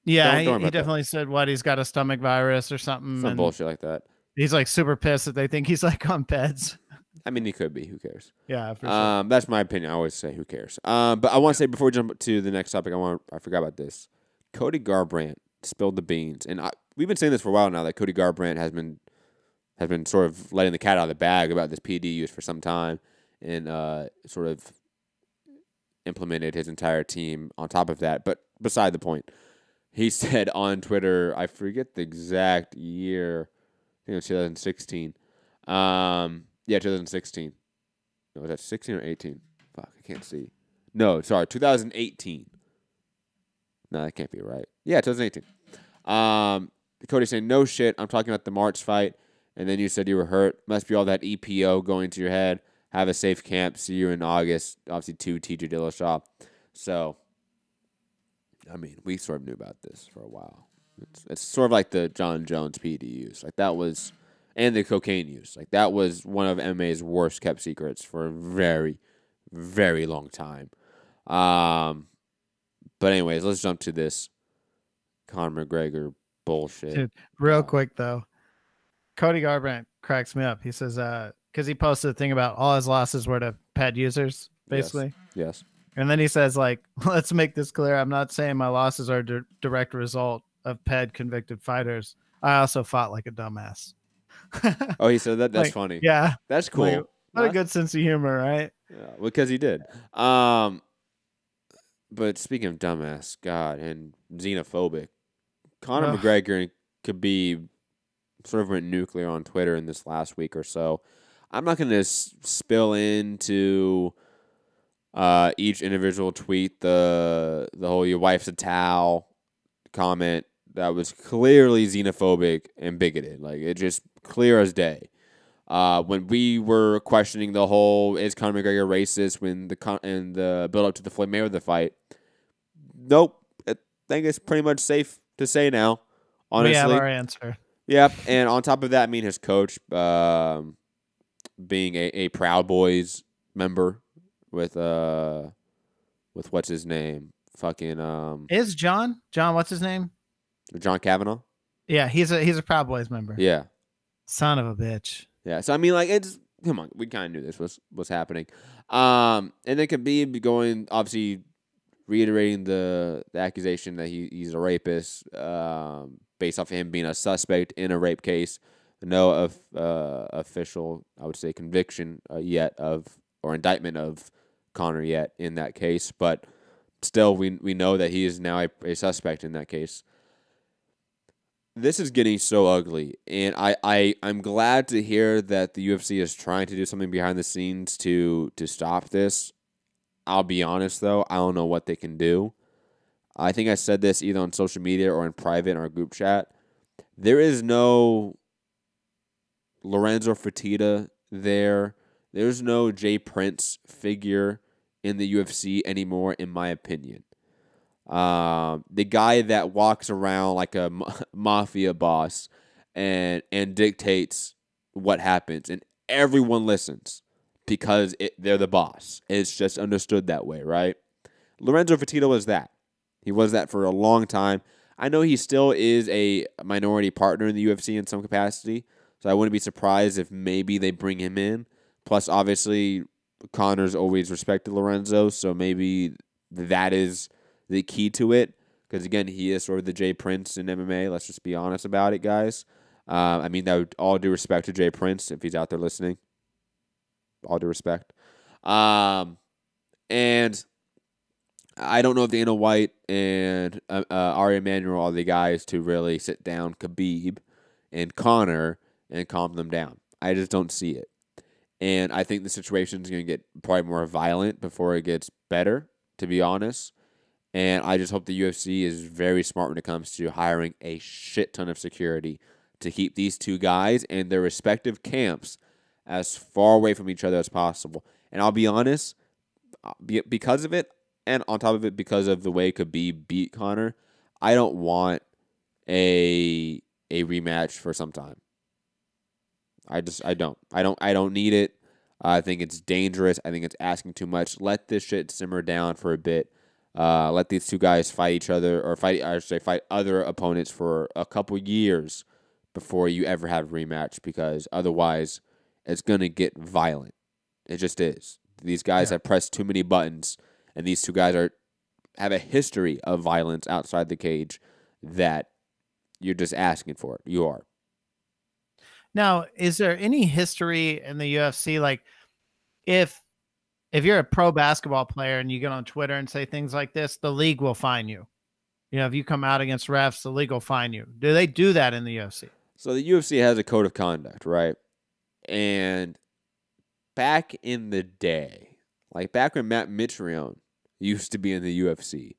Yeah, he definitely said he's got a stomach virus or something. Some bullshit like that. He's like super pissed that they think he's like on PEDs. I mean, he could be. Who cares? Yeah, for sure. That's my opinion. I always say, who cares? But I want to say, before we jump to the next topic, I forgot about this. Cody Garbrandt spilled the beans, and we've been saying this for a while now, that Cody Garbrandt has been sort of letting the cat out of the bag about this PED use for some time, and sort of implemented his entire team on top of that. But beside the point, he said on Twitter, I forget the exact year, I think it was 2016. 2016. No, was that 16 or 18? Fuck, I can't see. No, sorry, 2018. No, that can't be right. Yeah, 2018. Cody saying, no shit, I'm talking about the March fight. And then you said you were hurt. Must be all that EPO going to your head. Have a safe camp. See you in August. Obviously, TJ Dillashaw. So, I mean, we sort of knew about this for a while. It's sort of like the John Jones PED use. Like, that was, and the cocaine use. Like, that was one of MMA's worst kept secrets for a very, very long time. But anyways, let's jump to this Conor McGregor bullshit. Dude, real quick, though. Cody Garbrandt cracks me up. He says, because he posted a thing about all his losses were to PED users, basically. Yes. And then he says, like, let's make this clear. I'm not saying my losses are a direct result of PED convicted fighters. I also fought like a dumbass. Oh, he said that? That's like, funny. Yeah. That's cool. Like, what a good sense of humor, right? Yeah, because he did. But speaking of dumbass, God, and xenophobic, Conor McGregor could be sort of went nuclear on Twitter in this last week or so. I'm not going to spill into each individual tweet, the whole "your wife's a towel" comment that was clearly xenophobic and bigoted. Like, it just clear as day. When we were questioning the whole "is Conor McGregor racist" when the build up to the Floyd Mayweather fight, nope. I think it's pretty much safe to say now. Honestly, we have our answer. Yep, and on top of that, I mean, his coach being a Proud Boys member with what's his name? Fucking is John? What's his name? John Kavanaugh. Yeah, he's a Proud Boys member. Yeah, son of a bitch. Yeah, so I mean, like, it's come on, we kind of knew this was happening. And then Khabib going, obviously reiterating the accusation that he's a rapist, based off of him being a suspect in a rape case. No official, I would say, conviction yet or indictment of Conor yet in that case, but still, we know that he is now a suspect in that case. This is getting so ugly, and I'm glad to hear that the UFC is trying to do something behind the scenes to stop this. I'll be honest, though, I don't know what they can do. I think I said this either on social media or in private in our group chat. There is no Lorenzo Fertitta there. There's no Jay Prince figure in the UFC anymore, in my opinion. The guy that walks around like a mafia boss and dictates what happens, and everyone listens because they're the boss. It's just understood that way, right? Lorenzo Fertitta was that. He was that for a long time. I know he still is a minority partner in the UFC in some capacity, so I wouldn't be surprised if maybe they bring him in. Plus, obviously, Conor's always respected Lorenzo, so maybe that is the key to it. Because, again, he is sort of the Jay Prince in MMA. Let's just be honest about it, guys. I mean, that would all due respect to Jay Prince if he's out there listening. All due respect. And I don't know if Dana White and Ari Emanuel are the guys to really sit down Khabib and Conor and calm them down. I just don't see it. And I think the situation is going to get probably more violent before it gets better, to be honest. And I just hope the UFC is very smart when it comes to hiring a shit ton of security to keep these two guys and their respective camps as far away from each other as possible. And I'll be honest, because of it, and on top of it, because of the way Khabib beat Conor, I don't want a rematch for some time. I don't need it. I think it's dangerous. I think it's asking too much. Let this shit simmer down for a bit. Let these two guys fight each other, or fight other opponents for a couple years before you ever have a rematch, because otherwise it's going to get violent. It just is. These guys have pressed too many buttons, and these two guys have a history of violence outside the cage that you're just asking for it. You are. Now, is there any history in the UFC, like if you're a pro basketball player and you get on Twitter and say things like this, the league will fine you? You know, if you come out against refs, the league will fine you. Do they do that in the UFC? So the UFC has a code of conduct, right? And back in the day, like back when Matt Mitrione used to be in the UFC,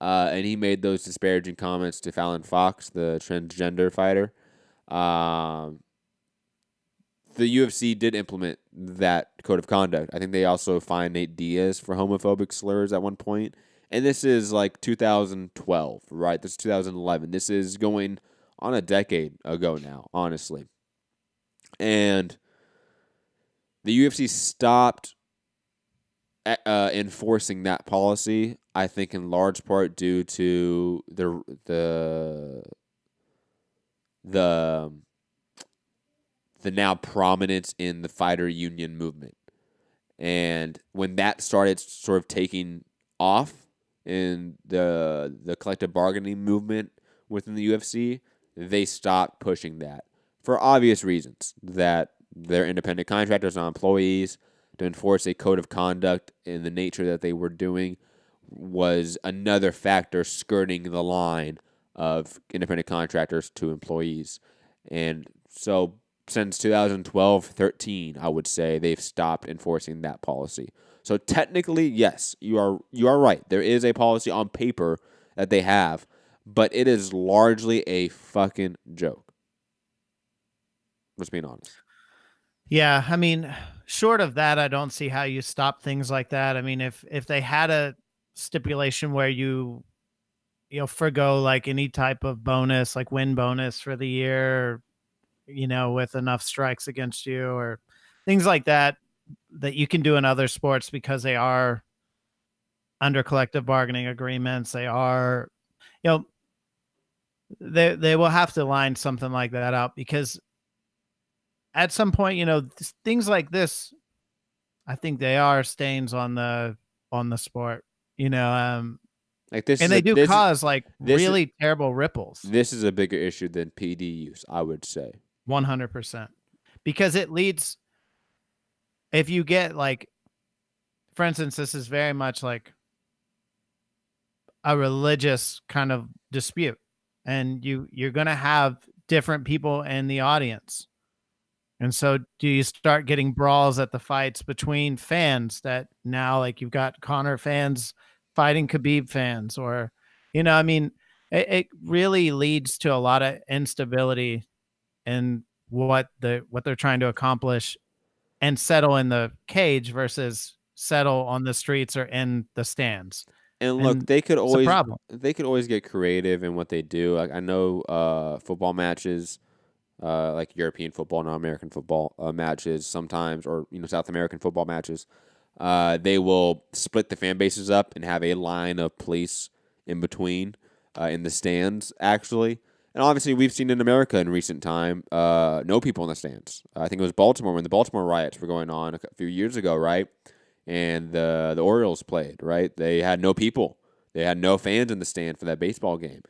and he made those disparaging comments to Fallon Fox, the transgender fighter. The UFC did implement that code of conduct. I think they also fined Nate Diaz for homophobic slurs at one point. And this is like 2012, right? This is 2011. This is going on a decade ago now, honestly. And the UFC stopped enforcing that policy, I think in large part due to the now prominence in the fighter union movement. And when that started sort of taking off in the collective bargaining movement within the UFC, they stopped pushing that for obvious reasons, that they're independent contractors, not employees. To enforce a code of conduct in the nature that they were doing was another factor skirting the line of independent contractors to employees. And so since 2012-13, I would say they've stopped enforcing that policy. So technically, yes, you are right. There is a policy on paper that they have, but it is largely a fucking joke. Let's be honest. Yeah, I mean, short of that, I don't see how you stop things like that. I mean, if they had a stipulation where you forgo like any type of bonus, like win bonus for the year, with enough strikes against you or things like that, that you can do in other sports because they are under collective bargaining agreements. They are, they will have to line something like that out, because at some point, things like this, I think they are stains on the sport, like this, and they do cause really terrible ripples. This is a bigger issue than PD use, I would say. 100%, because it leads. If you get for instance, this is very much like a religious kind of dispute, and you're going to have different people in the audience. And so do you start getting brawls at the fights between fans that now, you've got Conor fans fighting Khabib fans, or, it really leads to a lot of instability in what they're trying to accomplish and settle in the cage versus settle on the streets or in the stands. And look, they could always get creative in what they do. I know football matches, like European football, not American football matches sometimes, or South American football matches, they will split the fan bases up and have a line of police in between in the stands, actually. And obviously, we've seen in America in recent time, no people in the stands. I think it was Baltimore when the Baltimore riots were going on a few years ago, right? And the Orioles played, right? They had no people. They had no fans in the stand for that baseball game.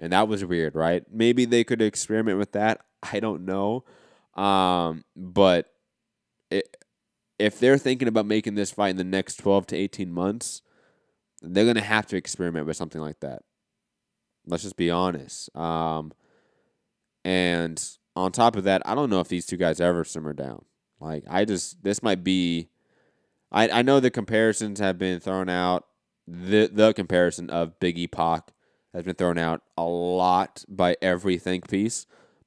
And that was weird, right? Maybe they could experiment with that. I don't know. But if they're thinking about making this fight in the next 12 to 18 months, they're going to have to experiment with something like that. Let's just be honest. And on top of that, I don't know if these two guys ever simmer down. This might be, I know the comparisons have been thrown out. The comparison of Biggie Pac has been thrown out a lot by every think piece,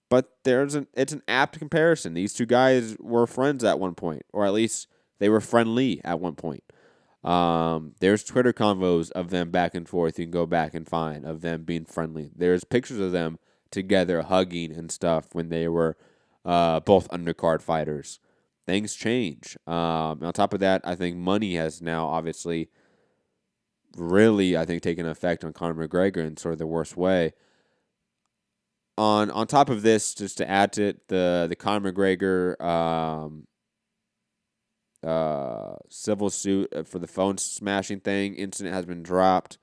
but it's an apt comparison. These two guys were friends at one point, or at least they were friendly at one point. There's Twitter convos of them back and forth. You can go back and find of them being friendly. There's pictures of them together hugging and stuff when they were both undercard fighters. Things change. On top of that, I think money has now obviously really, I think, taken effect on Conor McGregor in sort of the worst way. On top of this, just to add to it, the Conor McGregor civil suit for the phone smashing thing incident has been dropped.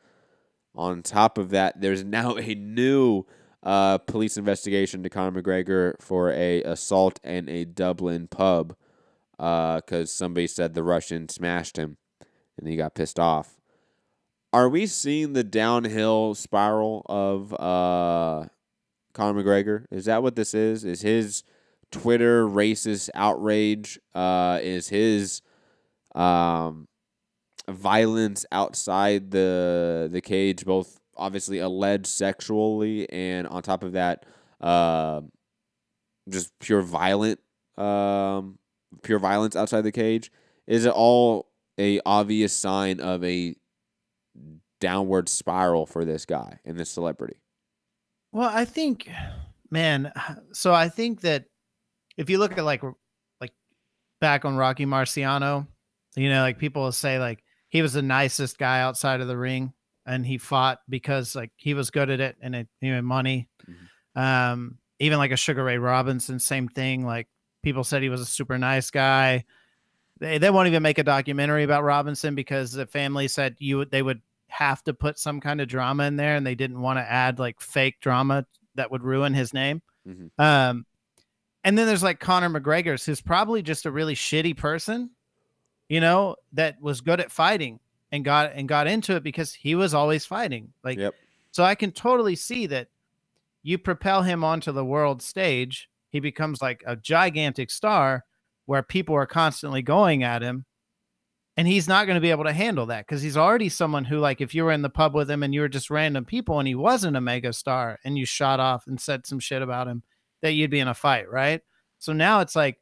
On top of that, there's now a new police investigation to Conor McGregor for a assault in a Dublin pub because somebody said the Russian smashed him and he got pissed off. Are we seeing the downhill spiral of Conor McGregor? Is that what this is? Is his Twitter racist outrage? Is his violence outside the cage, both obviously alleged sexually, and on top of that, just pure violence outside the cage? Is it all a obvious sign of a downward spiral for this guy and this celebrity? Well, I think, man, so I think that if you look at like back on Rocky Marciano, like people will say like he was the nicest guy outside of the ring and he fought because like he was good at it and it made money. Even like a Sugar Ray Robinson, same thing. Like people said he was a super nice guy. They won't even make a documentary about Robinson because the family said they would have to put some kind of drama in there and they didn't want to add like fake drama that would ruin his name. And then there's like Conor McGregor's, who's probably just a really shitty person, that was good at fighting and got into it because he was always fighting. Like, so I can totally see that you propel him onto the world stage. He becomes like a gigantic star where people are constantly going at him. And he's not going to be able to handle that because he's already someone who, like, if you were in the pub with him and you were just random people and he wasn't a mega star and you shot off and said some shit about him, that you'd be in a fight, right? So now it's like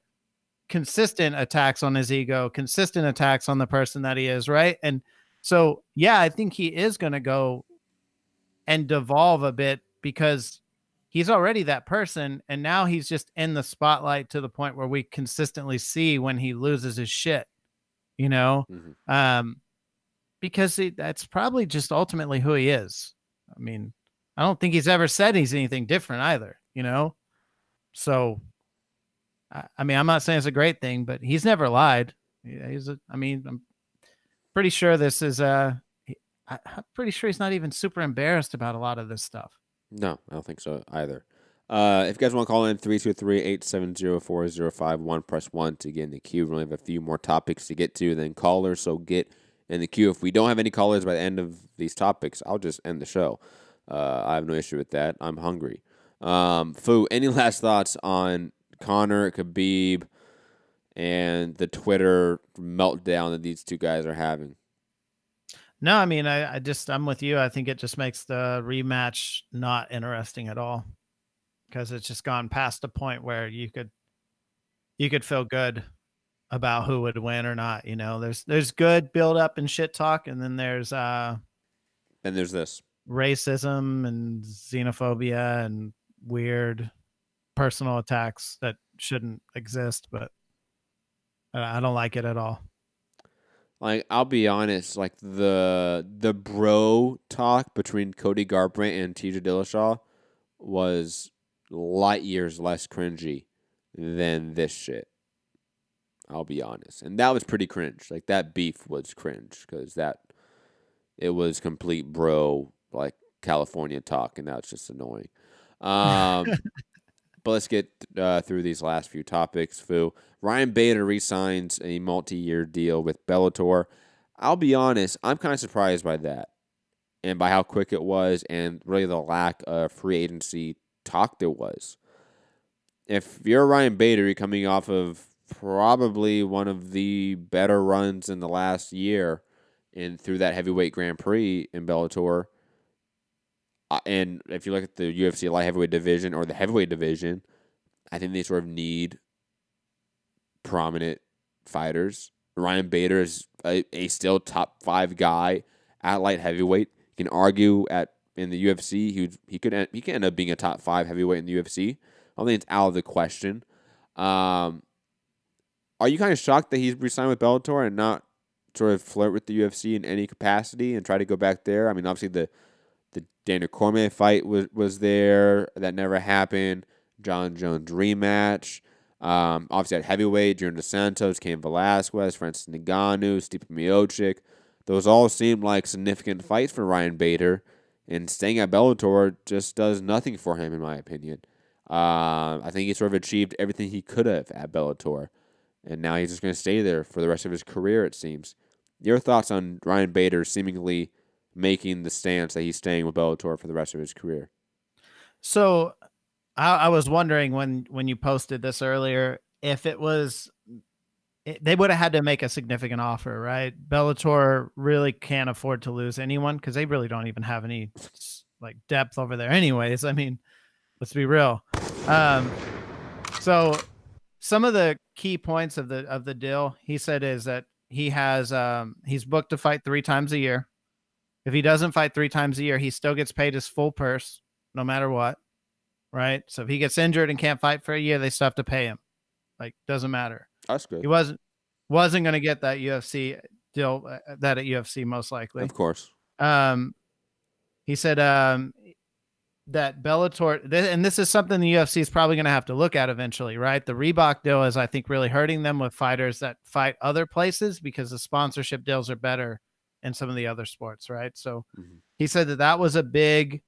consistent attacks on his ego, consistent attacks on the person that he is, right? And so, yeah, I think he is going to go and devolve a bit because he's already that person. And now he's just in the spotlight to the point where we consistently see when he loses his shit. Because that's probably just ultimately who he is. I mean, I don't think he's ever said he's anything different either, So, I mean, I'm not saying it's a great thing, but he's never lied. I'm pretty sure this is I'm pretty sure he's not even super embarrassed about a lot of this stuff. No, I don't think so either. If you guys want to call in, 323-870-4051, press 1 to get in the queue. We only have a few more topics to get to than callers, so get in the queue. If we don't have any callers by the end of these topics, I'll just end the show. I have no issue with that. I'm hungry. Fu, any last thoughts on Conor, Khabib, and the Twitter meltdown that these two guys are having? No, I mean, I'm with you. I think it just makes the rematch not interesting at all. Because it's just gone past the point where you could feel good about who would win or not. There's good build up and shit talk, and then there's this racism and xenophobia and weird personal attacks that shouldn't exist. But I don't like it at all. Like, I'll be honest, like the bro talk between Cody Garbrandt and TJ Dillashaw was light years less cringy than this shit. I'll be honest. And that was pretty cringe. Like, that beef was cringe because it was complete bro, like, California talk, and that's just annoying. But let's get through these last few topics, Fu. Ryan Bader re-signs a multi-year deal with Bellator. I'll be honest, I'm kind of surprised by that and by how quick it was and really the lack of free agency talk there was. If you're Ryan Bader, you're coming off of probably one of the better runs in the last year through that heavyweight Grand Prix in Bellator. And if you look at the UFC light heavyweight division or the heavyweight division, I think they sort of need prominent fighters. Ryan Bader is a still top 5 guy at light heavyweight. You can argue in the UFC, he could end up being a top 5 heavyweight in the UFC. I don't think it's out of the question. Are you kind of shocked that he's re-signed with Bellator and not sort of flirt with the UFC in any capacity and try to go back there? I mean, obviously the Daniel Cormier fight was there. That never happened. John Jones rematch. Obviously at heavyweight, Junior Dos Santos, Cain Velasquez, Francis Ngannou, Stipe Miocic. Those all seemed like significant fights for Ryan Bader. And staying at Bellator just does nothing for him, in my opinion. I think he sort of achieved everything he could have at Bellator. And now he's just going to stay there for the rest of his career, it seems. Your thoughts on Ryan Bader seemingly making the stance that he's staying with Bellator for the rest of his career? So I was wondering when you posted this earlier, if it was they would have had to make a significant offer, right? Bellator really can't afford to lose anyone because they really don't even have any like depth over there anyways. I mean, let's be real. So some of the key points of the deal, he said, is that he has he's booked to fight 3 times a year. If he doesn't fight 3 times a year, he still gets paid his full purse no matter what, right? So if he gets injured and can't fight for a year, they still have to pay him. Like, doesn't matter. That's good. He wasn't going to get that UFC deal, that at UFC most likely. Of course. He said that Bellator, and this is something the UFC is probably going to have to look at eventually, right? The Reebok deal is, I think, really hurting them with fighters that fight other places because the sponsorship deals are better in some of the other sports, right? So he said that was a big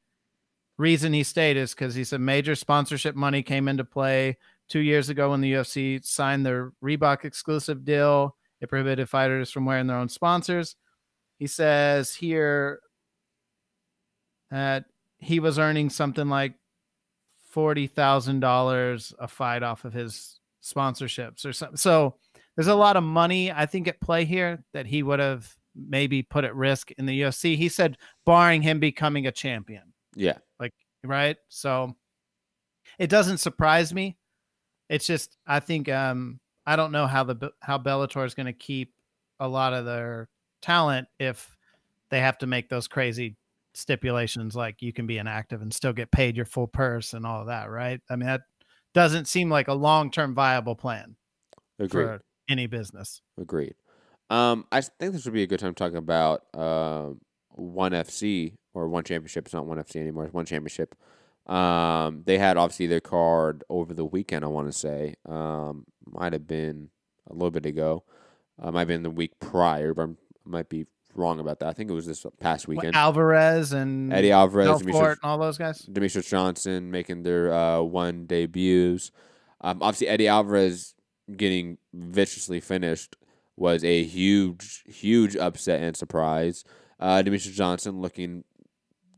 reason he stayed, is because he said major sponsorship money came into play 2 years ago when the UFC signed their Reebok exclusive deal. It prohibited fighters from wearing their own sponsors. He says here that he was earning something like $40,000 a fight off of his sponsorships or something. So there's a lot of money, I think, at play here that he would have maybe put at risk in the UFC. He said, barring him becoming a champion. Yeah. Like, right. So it doesn't surprise me. It's just, I think, I don't know how Bellator is going to keep a lot of their talent if they have to make those crazy stipulations, like you can be inactive and still get paid your full purse and all of that, right? I mean, that doesn't seem like a long-term viable plan. Agreed. For any business. Agreed. I think this would be a good time talking about One FC, or One Championship. It's not One FC anymore. It's One Championship. They had obviously their card over the weekend, I want to say. Might have been a little bit ago. Might have been the week prior, but I might be wrong about that. I think it was this past weekend. Alvarez and Eddie Alvarez, and all those guys. Demetrius Johnson making their one debuts. Obviously, Eddie Alvarez getting viciously finished was a huge upset and surprise. Demetrius Johnson looking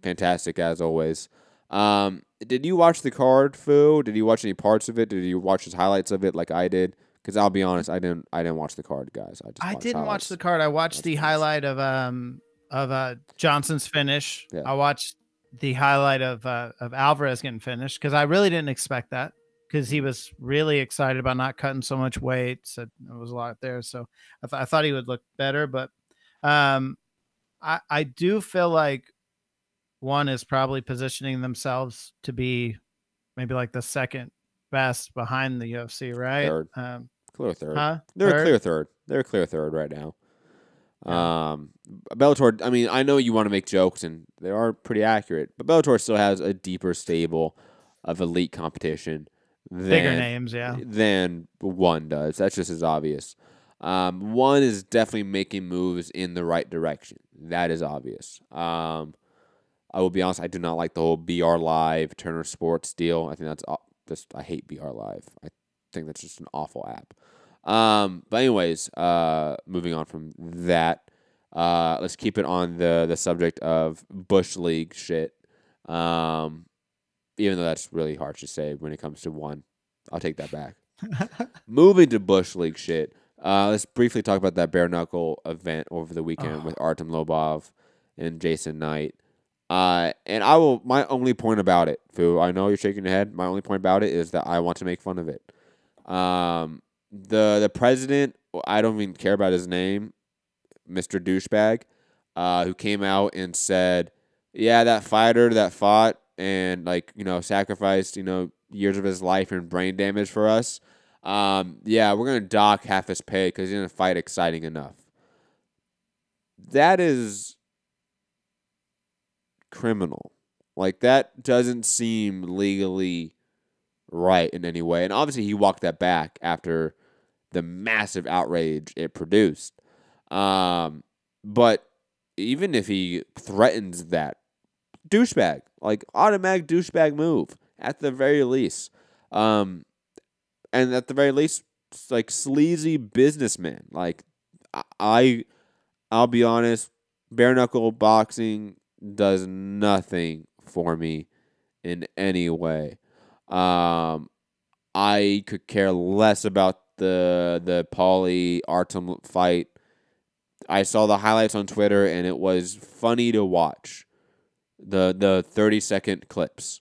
fantastic as always. Did you watch the card, Fu? Did you watch any parts of it? Did you watch his highlights of it like I did? Because I'll be honest, I didn't watch the card, guys. I didn't watch the card. I watched the highlight of Johnson's finish. Yeah. I watched the highlight of Alvarez getting finished because I really didn't expect that, because he was really excited about not cutting so much weight. Said there was a lot there, so I thought he would look better. But I do feel like One is probably positioning themselves to be maybe like the second best behind the UFC, right? Third. Clear third. Huh? They're Third? a clear third. They're a clear third right now. Bellator, I mean, I know you want to make jokes, and they are pretty accurate, but Bellator still has a deeper stable of elite competition Bigger names, yeah. than One does. That's just as obvious. One is definitely making moves in the right direction. That is obvious. I will be honest, I do not like the whole BR Live, Turner Sports deal. I think that's just, I hate BR Live. I think that's just an awful app. But anyways, moving on from that, let's keep it on the subject of Bush League shit. Even though that's really harsh to say when it comes to One. I'll take that back. Moving to Bush League shit, let's briefly talk about that bare knuckle event over the weekend with Artem Lobov and Jason Knight. And my only point about it, Fu, I know you're shaking your head. My only point about it is that I want to make fun of it. The president, I don't even care about his name, Mr. Douchebag, who came out and said, yeah, that fighter that fought and sacrificed, years of his life and brain damage for us. Yeah, we're going to dock half his pay because he didn't fight exciting enough. That is criminal. Like, that doesn't seem legally right in any way. And obviously he walked that back after the massive outrage it produced. But even if he threatens that, douchebag, like automatic douchebag move at the very least. And at the very least, like sleazy businessman. Like I'll be honest, bare knuckle boxing does nothing for me in any way. I could care less about the Paulie Artem fight. I saw the highlights on Twitter, and it was funny to watch. The 30-second clips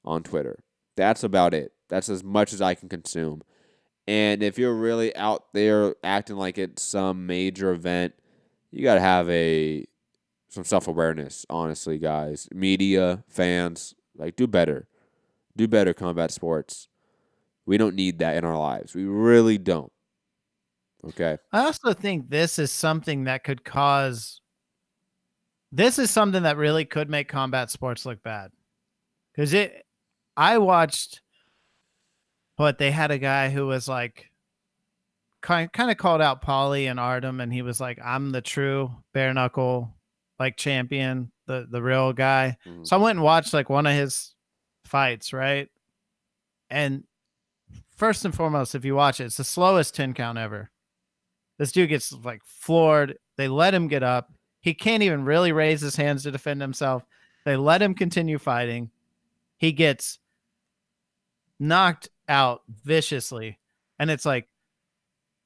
on Twitter. That's about it. That's as much as I can consume. And if you're really out there acting like it's some major event, you got to have some self-awareness, honestly, guys. Media, fans, like, do better. Do better, combat sports. We don't need that in our lives. We really don't. Okay? I also think this is something that could cause... This is something that really could make combat sports look bad. Because I watched... But they had a guy who was like... kind of called out Paulie and Artem, and he was like, I'm the true bare knuckle like champion, the real guy. So I went and watched like one of his fights, right? And first and foremost, if you watch it, it's the slowest 10 count ever. This dude gets like floored. They let him get up. He can't even really raise his hands to defend himself. They let him continue fighting. He gets knocked out viciously. And it's like,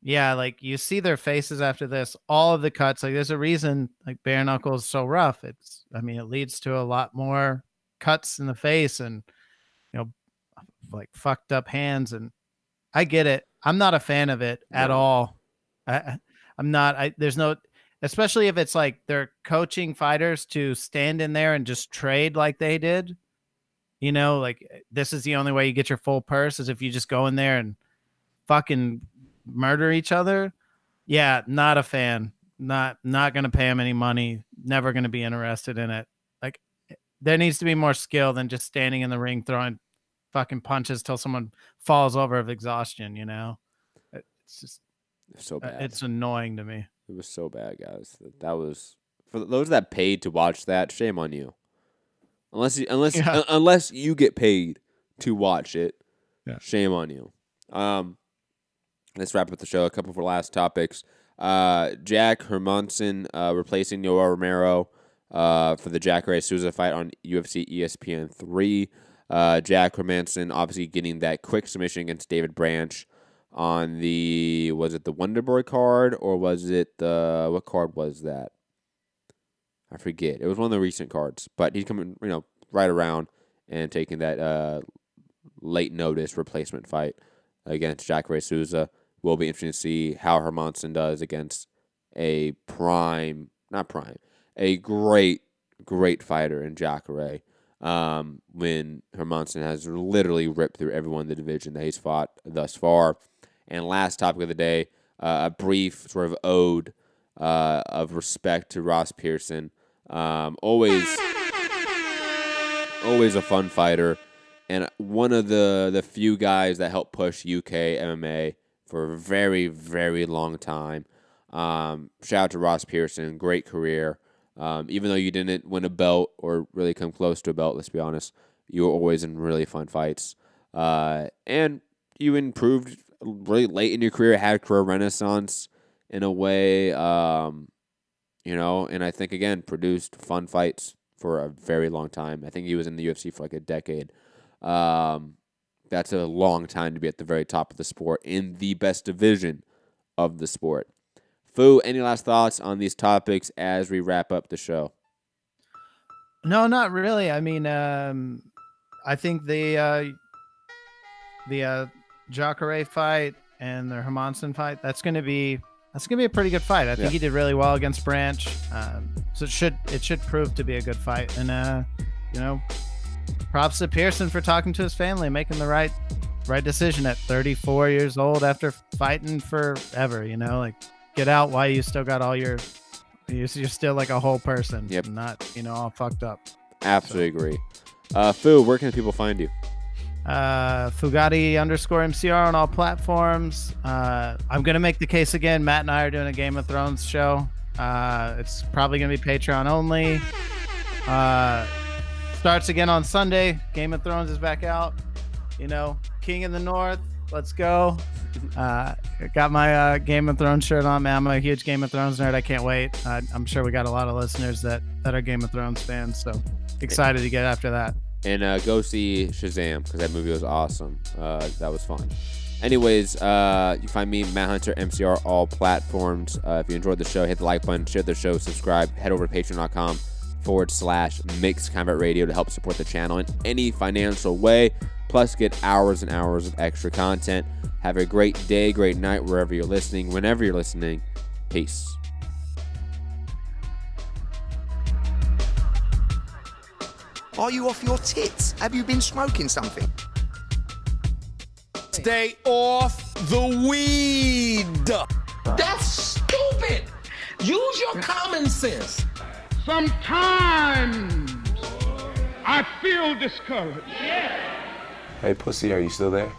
yeah, like you see their faces after this, all of the cuts, like there's a reason like bare knuckle is so rough. It leads to a lot more cuts in the face and, like fucked up hands. And I get it. I'm not a fan of it at all. I'm not, there's no, especially if it's like they're coaching fighters to stand in there and just trade like they did, like this is the only way you get your full purse is if you just go in there and fucking murder each other. Yeah, not a fan. Not going to pay him any money. Never going to be interested in it. Like there needs to be more skill than just standing in the ring throwing fucking punches till someone falls over of exhaustion, It's just so bad. It's annoying to me. It was so bad, guys. That was for those that paid to watch that. Shame on you. Unless you get paid to watch it. Yeah. Shame on you. Let's wrap up the show. A couple of our last topics. Jack Hermanson replacing Yoel Romero for the Jacare Souza fight on UFC ESPN 3. Jack Hermanson obviously getting that quick submission against David Branch on was it the Wonderboy card or was it what card was that? I forget. It was one of the recent cards, but he's coming, right around and taking that late notice replacement fight against Jacare Souza. Will be interesting to see how Hermanson does against a great fighter in Jacare. When Hermanson has literally ripped through everyone in the division that he's fought thus far. And last topic of the day, a brief sort of ode of respect to Ross Pearson. Always a fun fighter, and one of the few guys that helped push UK MMA for a very, very long time. Shout out to Ross Pearson, great career. Even though you didn't win a belt or really come close to a belt, let's be honest, you were always in really fun fights. And you improved really late in your career, had career renaissance in a way, and I think, again, produced fun fights for a very long time. I think he was in the UFC for like a decade. That's a long time to be at the very top of the sport in the best division of the sport. Fu, any last thoughts on these topics as we wrap up the show? No, not really. I mean, I think the Jacare fight and the Hermanson fight, that's going to be a pretty good fight. I think he did really well against Branch. So it should prove to be a good fight. And props to Pearson for talking to his family, making the right decision at 34 years old after fighting forever. Like get out while you still got all you're still like a whole person. Yep. Not all fucked up. Absolutely agree. Fu, where can people find you? Fugatti_MCR on all platforms. I'm gonna make the case again. Matt and I are doing a Game of Thrones show. It's probably gonna be Patreon only. Starts again on Sunday. Game of Thrones is back out. King in the North. Let's go. Got my Game of Thrones shirt on, man. I'm a huge Game of Thrones nerd. I can't wait. I'm sure we got a lot of listeners that are Game of Thrones fans, so excited to get after that. And go see Shazam, because that movie was awesome. That was fun. Anyways, you can find me, Matt Hunter, MCR, all platforms. If you enjoyed the show, hit the like button, share the show, subscribe, head over to patreon.com/Mixed Combat Radio to help support the channel in any financial way, plus get hours and hours of extra content. Have a great day, great night, wherever you're listening, whenever you're listening. Peace. Are you off your tits? Have you been smoking something? Stay off the weed. That's stupid. Use your common sense. Sometimes I feel discouraged. Hey, pussy, are you still there?